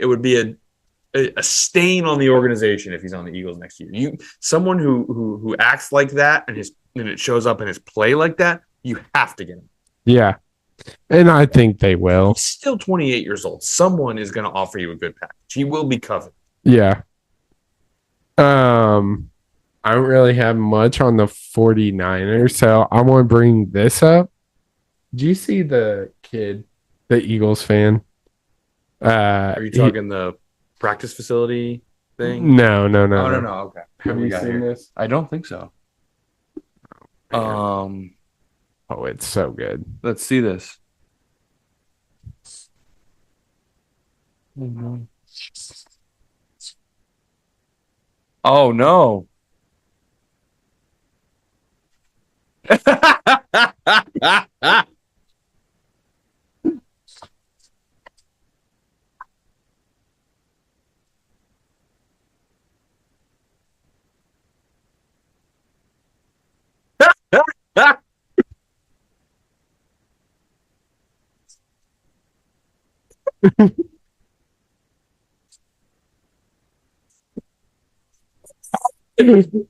a stain on the organization if he's on the Eagles next year. Someone who acts like that and it shows up in his play like that, you have to get him. Yeah, and I think they will. He's still 28 years old. Someone is going to offer you a good package. He will be covered. Yeah. I don't really have much on the 49ers, so I want to bring this up. Did you see the kid, the Eagles fan? Are you talking the practice facility thing? No. Oh, no. Okay. Have you seen this? I don't think so. Oh, it's so good. Let's see this. Oh no.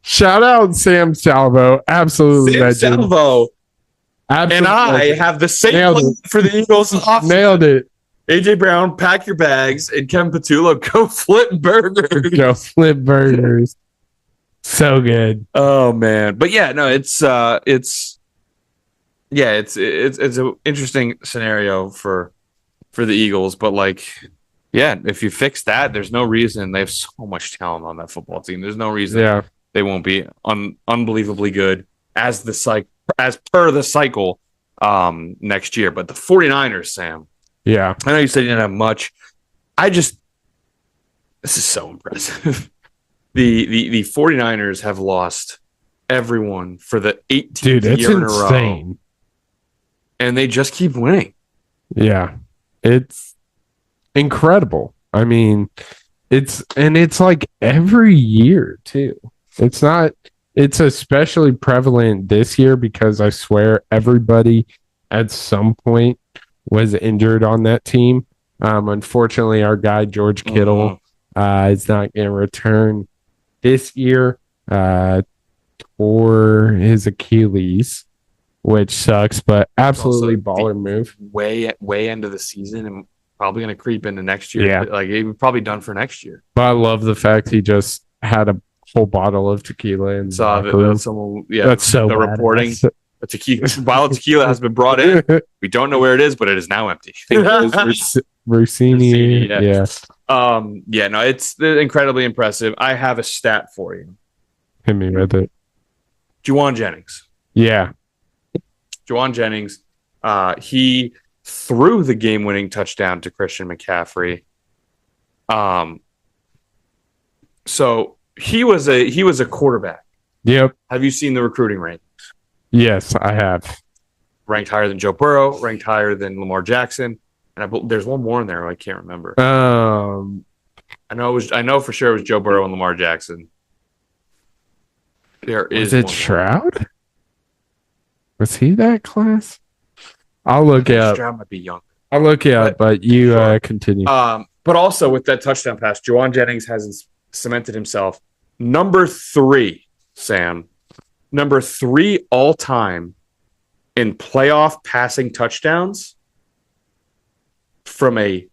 Shout out Sam Salvo, absolutely Sam legend. Salvo. Absolutely and I legend. have the same for the Eagles. Nailed it. AJ Brown, pack your bags, and Kevin Patullo, go flip burgers. Go flip burgers. So good. Oh man. But yeah, no, it's an interesting scenario for the Eagles, but like, yeah, if you fix that, there's no reason. They have so much talent on that football team. There's no reason they won't be unbelievably good as per the cycle next year. But the 49ers, Sam. Yeah. I know you said you didn't have much. This is so impressive. The 49ers have lost everyone for the 18th year in a row. And they just keep winning. Yeah. It's incredible. I mean, it's like every year too. It's especially prevalent this year because I swear everybody at some point was injured on that team. Unfortunately, our guy George Kittle is not going to return this year for his Achilles, which sucks, but absolutely baller move. Way end of the season and probably going to creep into next year. Yeah. Like he's probably done for next year. But I love the fact he just had a whole bottle of tequila and saw that someone. Yeah, that's so reporting. A bottle of tequila has been brought in. We don't know where it is, but it is now empty. Rossini. Yeah. No, it's incredibly impressive. I have a stat for you. Hit me with it. Juwan Jennings. Yeah. Juwan Jennings. He threw the game-winning touchdown to Christian McCaffrey. So he was a quarterback. Yep. Have you seen the recruiting rank? Yes, I have. Ranked higher than Joe Burrow, ranked higher than Lamar Jackson, and there's one more in there I can't remember. I know for sure it was Joe Burrow and Lamar Jackson. Was it Stroud? Was he that class? I'll look it up. Stroud might be young. I'll look it up, but you continue. But also with that touchdown pass, Juwan Jennings has cemented himself number 3, Sam. Number 3 all time in playoff passing touchdowns from a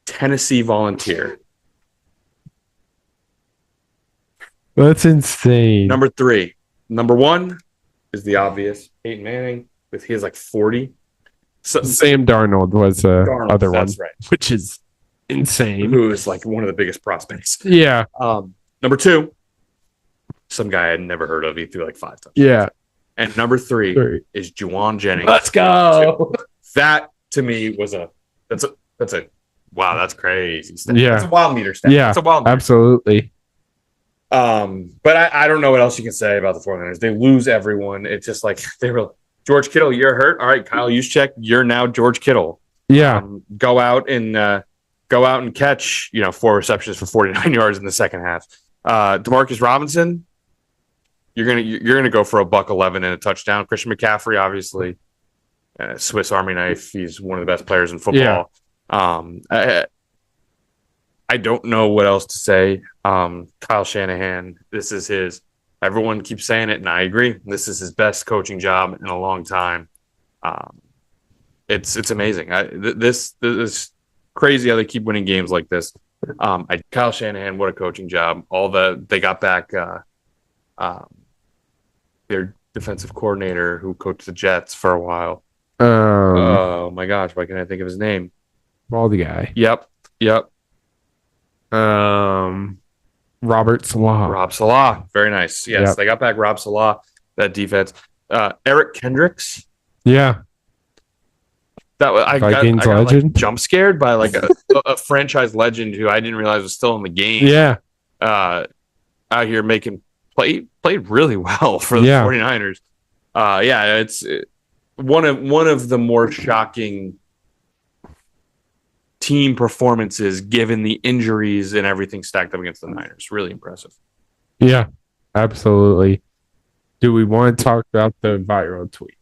Tennessee Volunteer. That's insane. Number 3. Number 1 is the obvious. Peyton Manning. He has like 40. So, Sam Darnold was other one, right. Which is insane. Who is like one of the biggest prospects. Yeah. Number 2, some guy I had never heard of. He threw like 5 touchdowns. Yeah. And number 3 is Juwan Jennings. Let's go. That to me was that's a wow, that's crazy. Yeah. It's a wild meter stat. Yeah. It's a wild meter. Absolutely. But I don't know what else you can say about the 49ers. They lose everyone. It's just like they were George Kittle, you're hurt. All right, Kyle Juszczyk, you're now George Kittle. Yeah. Go out and catch, 4 receptions for 49 yards in the second half. Demarcus Robinson, you're gonna go for $111 and a touchdown. Christian McCaffrey, obviously, Swiss Army knife. He's one of the best players in football. Yeah. I don't know what else to say. Kyle Shanahan, this is his. Everyone keeps saying it, and I agree. This is his best coaching job in a long time. It's amazing. This is crazy how they keep winning games like this. Kyle Shanahan, what a coaching job! They got back their defensive coordinator who coached the Jets for a while. Oh my gosh, why can't I think of his name? Baldy guy. Yep. Robert Salah. Rob Salah. Very nice. Yes, yep. They got back Rob Salah, that defense. Eric Kendricks. Yeah. I got like, jump scared by like a franchise legend who I didn't realize was still in the game. Yeah. Out here played really well for the 49ers. It's one of the more shocking team performances given the injuries and everything stacked up against the Niners. Really impressive. Yeah, absolutely. Do we want to talk about the viral tweet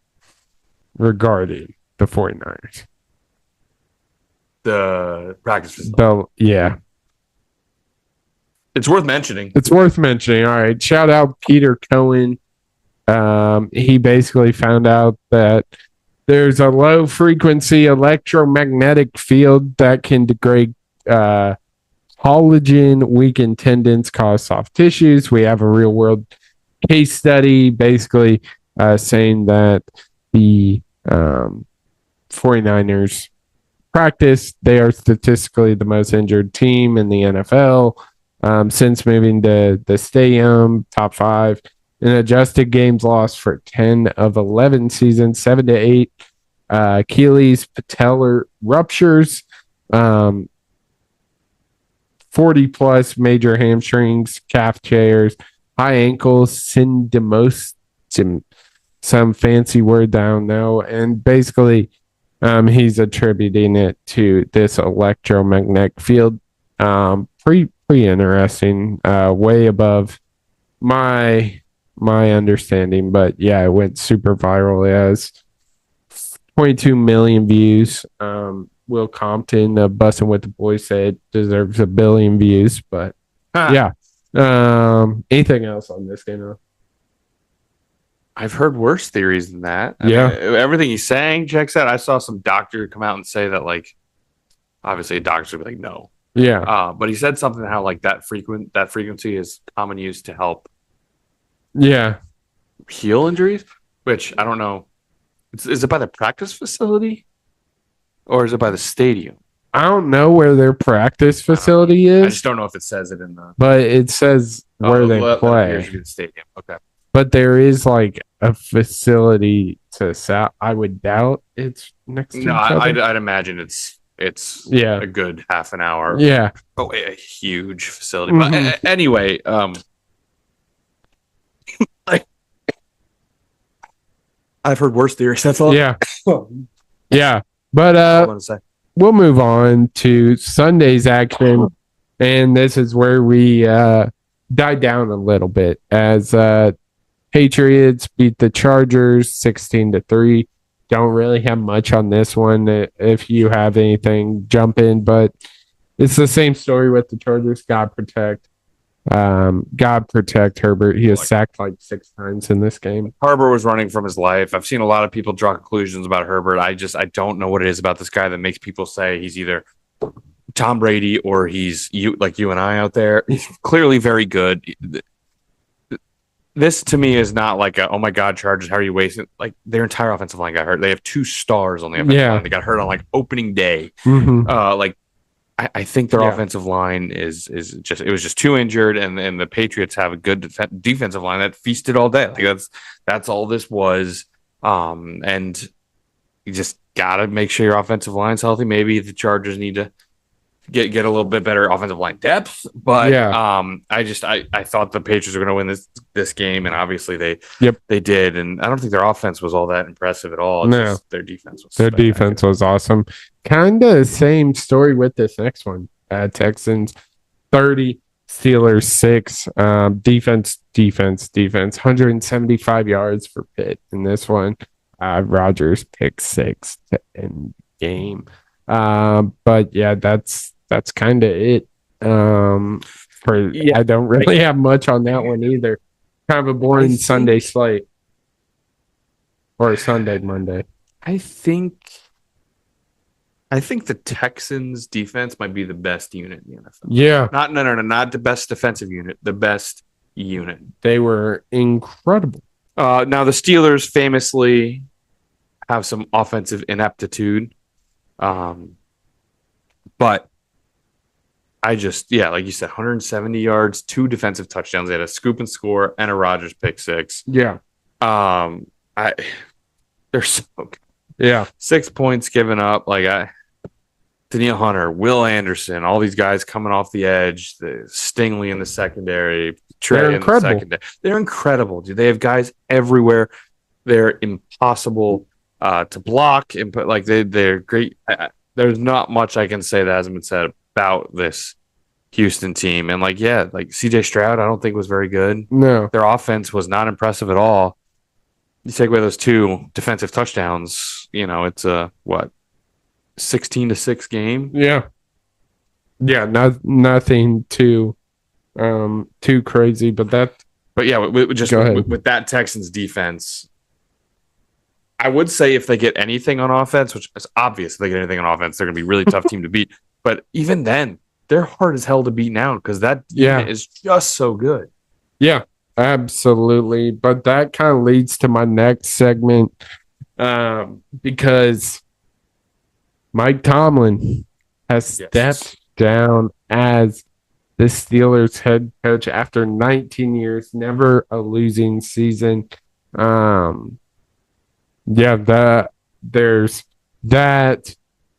regarding the 49ers? The practice facility. Yeah. It's worth mentioning. All right. Shout out Peter Cohen. He basically found out that There's a low frequency electromagnetic field that can degrade collagen, weaken tendons, cause soft tissues. We have a real world case study basically saying that the 49ers practice, they are statistically the most injured team in the NFL since moving to the stadium, top 5 in adjusted games lost for 10 of 11 seasons, 7 to 8 Achilles patellar ruptures, 40 plus major hamstrings, calf tears, high ankles, syndesmosis, some fancy word I don't know, and basically he's attributing it to this electromagnetic field. Pretty interesting, way above my understanding, but yeah, it went super viral. It has 22 million views. Will Compton, Bussin' with the Boys, said deserves 1 billion views, but yeah. Anything else on this game? I've heard worse theories than that. I Yeah. mean, everything he's saying checks out. I saw some doctor come out and say that, like, obviously a doctor would be like, no. Yeah. But he said something how like that frequency is common use to help heal injuries, which I don't know. Is it by the practice facility or is it by the stadium? I don't know where their practice facility is. I just don't know if it says it in the. But it says where they play. The stadium. Okay. But there is like a facility to south. I would doubt it's next to each other. I'd imagine it's yeah, a good half an hour. Yeah. Oh, a huge facility. Mm-hmm. But anyway, I've heard worse theories. That's all. Yeah. Yeah. But we'll move on to Sunday's action. And this is where we died down a little bit as Patriots beat the Chargers 16-3. Don't really have much on this one. If you have anything, jump in. But it's the same story with the Chargers. God protect Herbert. He was sacked like 6 times in this game. Herbert was running from his life. I've seen a lot of people draw conclusions about Herbert. I don't know what it is about this guy that makes people say he's either Tom Brady or he's you and I out there. He's clearly very good. This to me is not like oh my God, Chargers, how are you wasting? Like their entire offensive line got hurt. They have 2 stars on the offensive line. They got hurt on like opening day. Mm-hmm. I think their offensive line is just it was just too injured, and the Patriots have a good defensive line that feasted all day. Like that's all this was. And you just gotta make sure your offensive line's healthy. Maybe the Chargers need to get a little bit better offensive line depth, but I thought the Patriots were going to win this game, and obviously they did. And I don't think their offense was all that impressive at all. Just their defense was awesome. Kind of same story with this next one. Texans 30, Steelers 6. Defense. 175 yards for Pitt in this one. Rodgers pick 6 to end game. But yeah, that's kind of it. I don't really have much on that one either. Kind of a boring Sunday slate or a Sunday Monday. I think the Texans defense might be the best unit in the NFL. Yeah, not the best defensive unit, the best unit. They were incredible. Now the Steelers famously have some offensive ineptitude. But I just, like you said, 170 yards, 2 defensive touchdowns. They had a scoop and score and a Rodgers pick 6. Yeah. They're so good. Yeah. 6 points given up. Danielle Hunter, Will Anderson, all these guys coming off the edge, the Stingley in the secondary, Trey in the secondary. They're incredible, dude. They have guys everywhere. They're impossible to block and put they're great. There's not much I can say that hasn't been said about this Houston team. And CJ Stroud, I don't think was very good. No. Their offense was not impressive at all. You take away those 2 defensive touchdowns, it's a 16-6 game. Yeah. Yeah, nothing too crazy, but yeah, with that Texans defense, I would say if they get anything on offense, which is obvious, if they get anything on offense, they're going to be a really tough team to beat. But even then, they're hard as hell to beat now because that unit is just so good. Yeah, absolutely. But that kind of leads to my next segment because Mike Tomlin has stepped down as the Steelers head coach after 19 years, never a losing season. There's that.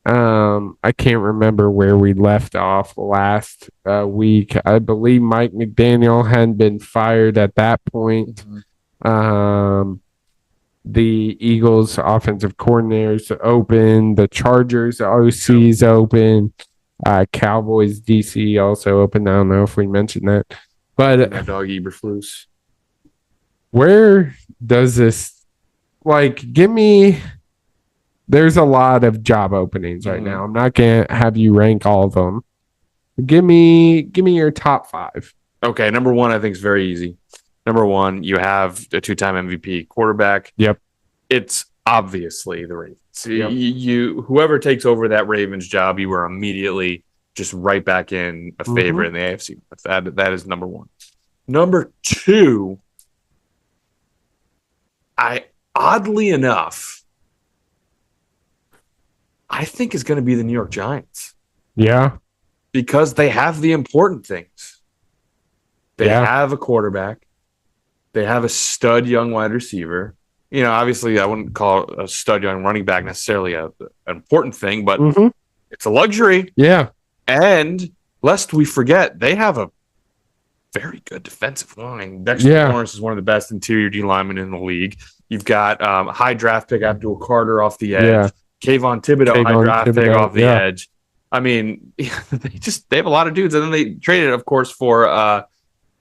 I can't remember where we left off last week. I believe Mike McDaniel hadn't been fired at that point. The Eagles offensive coordinators open. The Chargers OC's open. Cowboys DC also open. I don't know if we mentioned that. But dog Eberflus. Where does this give me? There's a lot of job openings right now. I'm not gonna have you rank all of them. Give me your top 5. Okay, number 1 I think is very easy. Number 1, you have a 2-time MVP quarterback. Yep. It's obviously the Ravens. You whoever takes over that Ravens job, you are immediately just right back in a favorite in the AFC. That is number 1. Number 2, oddly enough, I think is going to be the New York Giants. Yeah. Because they have the important things. They have a quarterback. They have a stud young wide receiver. You know, obviously I wouldn't call a stud young running back necessarily an important thing, but it's a luxury. Yeah. And lest we forget, they have a very good defensive line. Dexter Lawrence is one of the best interior D linemen in the league. You've got a high draft pick Abdul Carter off the edge. Yeah. Kayvon Thibodeau, high draft pick off the edge. I mean, they have a lot of dudes, and then they traded, of course, for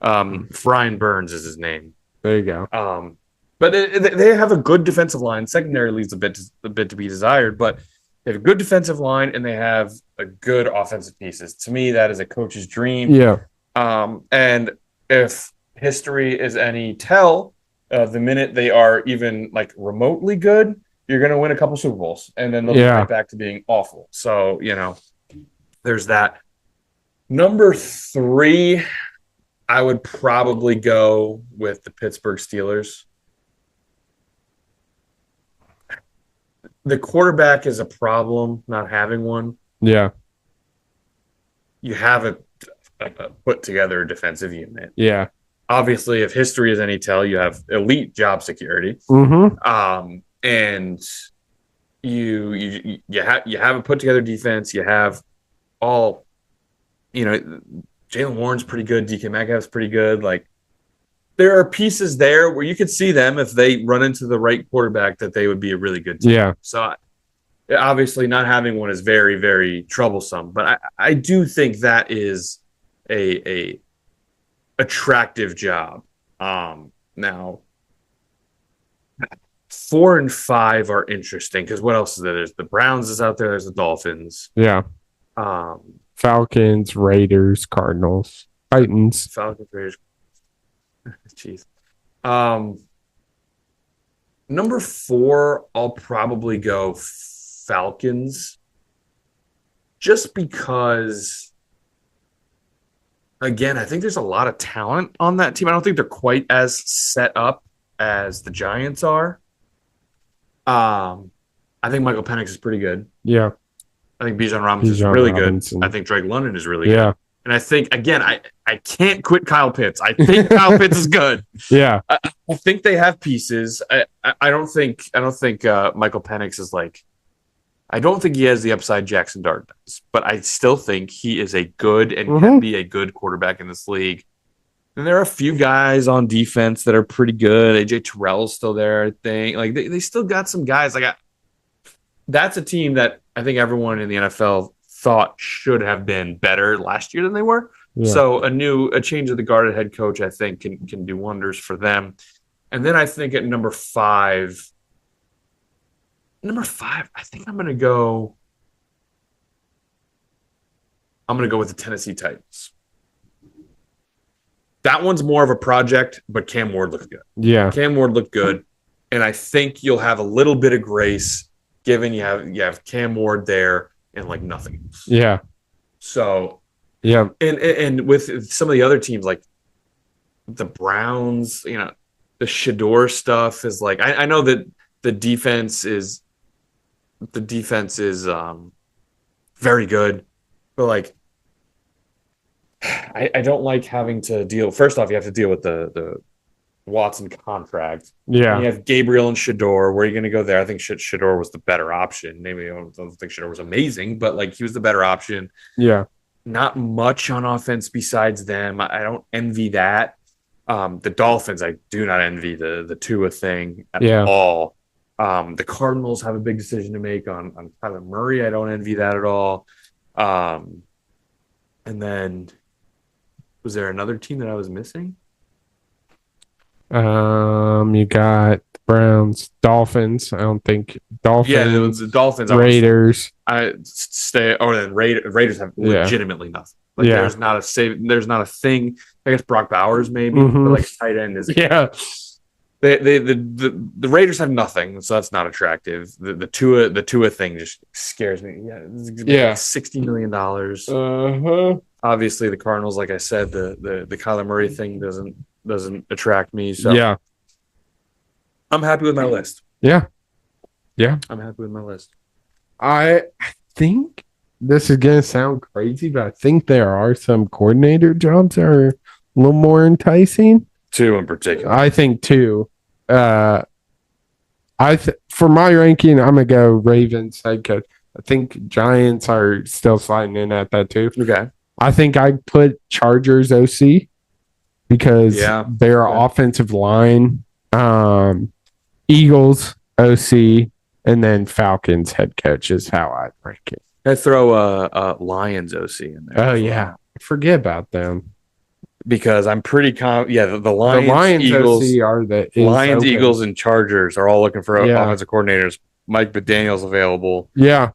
Brian Burns is his name. There you go. But they have a good defensive line. Secondary leaves a bit to be desired, but they have a good defensive line and they have a good offensive pieces. To me, that is a coach's dream. Yeah. And if history is any tell, the minute they are even remotely good, you're going to win a couple Super Bowls, and then they'll be right back to being awful. So, there's that. Number 3, I would probably go with the Pittsburgh Steelers. The quarterback is a problem, not having one. Yeah. You have a put together defensive unit. Yeah. Obviously, if history is any tell, you have elite job security. And you have a put together defense. You have all, Jalen Warren's pretty good. DK Metcalf's pretty good. There are pieces there where you could see them if they run into the right quarterback that they would be a really good team. Yeah. So obviously not having one is very, very troublesome, but I do think that is a attractive job. Now 4 and 5 are interesting because what else is there? There's the Browns is out there. There's the Dolphins. Yeah. Falcons, Raiders, Cardinals, Titans. Falcons, Raiders. Jeez. Number 4, I'll probably go Falcons. Just because, again, I think there's a lot of talent on that team. I don't think they're quite as set up as the Giants are. I think Michael Penix is pretty good. Yeah. I think Bijan Robinson is really good. I think Drake London is really good. And I think, again, I can't quit Kyle Pitts. I think Kyle Pitts is good. Yeah. I think they have pieces. I don't think Michael Penix is I don't think he has the upside Jackson Dart does, but I still think he is a good and can be a good quarterback in this league. And there are a few guys on defense that are pretty good. AJ Terrell's still there, I think. They still got some guys. That's a team that I think everyone in the NFL thought should have been better last year than they were. Yeah. So a change of the guard at head coach, I think, can do wonders for them. And then I think at number 5, I think I'm going to go with the Tennessee Titans. That one's more of a project, but Cam Ward looked good. Yeah. Cam Ward looked good. And I think you'll have a little bit of grace given you have Cam Ward there and like nothing else. Yeah. So yeah. And with some of the other teams like the Browns, the Shador stuff is like I know that the defense is very good, but like I don't like having to deal. First off, you have to deal with the Watson contract. Yeah. And you have Gabriel and Shador. Where are you going to go there? I think Shador was the better option. Maybe I don't think Shador was amazing, but like he was the better option. Yeah. Not much on offense besides them. I don't envy that. The Dolphins, I do not envy the Tua thing at all. The Cardinals have a big decision to make on Kyler Murray. I don't envy that at all. And then was there another team that I was missing? You got the Browns, Dolphins. I don't think Dolphins. Yeah, it was the Dolphins. Raiders. Raiders have legitimately nothing. Like there's not a thing. I guess Brock Bowers maybe, but like tight end is The Raiders have nothing, so that's not attractive. The Tua thing just scares me. Yeah, it's gonna be like $60 million. Obviously, the Cardinals, like I said, the Kyler Murray thing doesn't attract me. So I'm happy with my list. Yeah, I'm happy with my list. I think this is gonna sound crazy, but I think there are some coordinator jobs that are a little more enticing. Two in particular. I think two. For my ranking, I'm gonna go Ravens head coach. I think Giants are still sliding in at that too. Okay. I think I'd put Chargers OC because their offensive line, Eagles OC, and then Falcons head coach is how I'd rank it. I throw a Lions OC in there. Oh yeah, forget about them. Because I'm pretty confident. The Lions Eagles, Eagles, and Chargers are all looking for offensive coordinators. Mike McDaniel's available. Yeah.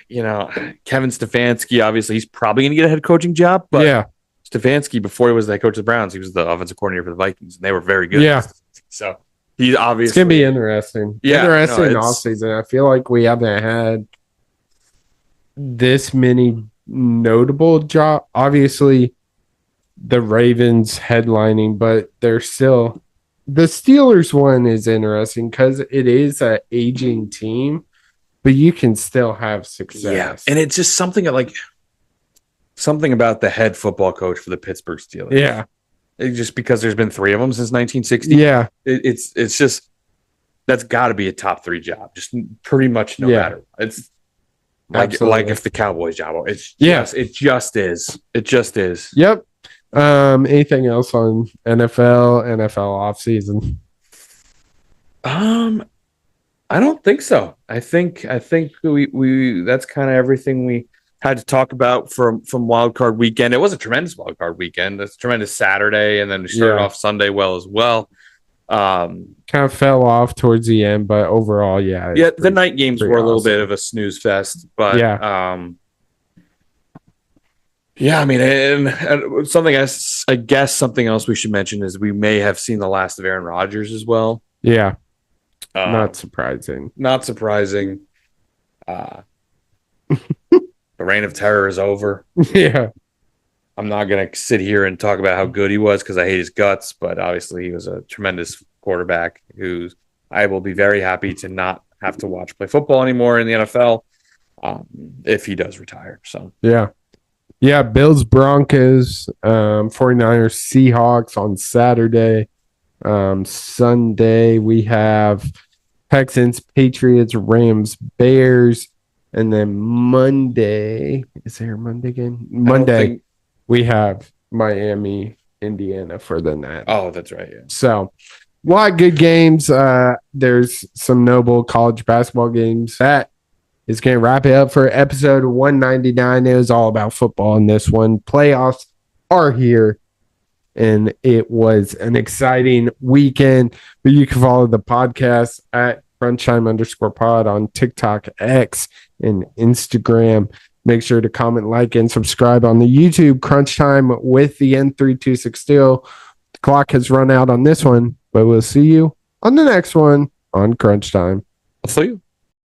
Kevin Stefanski, obviously, he's probably going to get a head coaching job. But Stefanski, before he was the head coach of the Browns, he was the offensive coordinator for the Vikings, and they were very good. Yeah. So he's obviously it's going to be interesting. Yeah, interesting offseason. I feel like we haven't had this many notable job. Obviously, the Ravens headlining, but they're still the Steelers one is interesting because it is an aging team, but you can still have success. Yeah, and it's just something about the head football coach for the Pittsburgh Steelers. Yeah, just because there's been 3 of them since 1960. Yeah, it's just that's got to be a top 3 job, just pretty much no matter. It's like if the Cowboys job. It just is. It just is. Yep. Anything else on NFL offseason? I don't think so. I think we that's kind of everything we had to talk about from Wildcard Weekend. It was a tremendous Wildcard Weekend. It's a tremendous Saturday, and then we started off Sunday as well. Kind of fell off towards the end, but overall, the night games were a little bit of a snooze fest, but I mean, and something I guess something else we should mention is we may have seen the last of Aaron Rodgers as well. Yeah, not surprising. Not surprising. The reign of terror is over. Yeah. I'm not going to sit here and talk about how good he was because I hate his guts, but obviously he was a tremendous quarterback who I will be very happy to not have to watch play football anymore in the NFL if he does retire. So yeah, Bills, Broncos, 49ers, Seahawks on Saturday. Sunday we have Texans, Patriots, Rams, Bears, and then Monday. Is there a Monday game? Monday. We have Miami, Indiana for the net. Oh, that's right. Yeah. So, a lot of good games. There's some noble college basketball games. That is going to wrap it up for episode 199. It was all about football in this one. Playoffs are here, and it was an exciting weekend. But you can follow the podcast at crunchtime_pod on TikTok, X, and Instagram. Make sure to comment, like, and subscribe on the YouTube Crunch Time with the N326 Steel. The clock has run out on this one, but we'll see you on the next one on Crunch Time. I'll see you.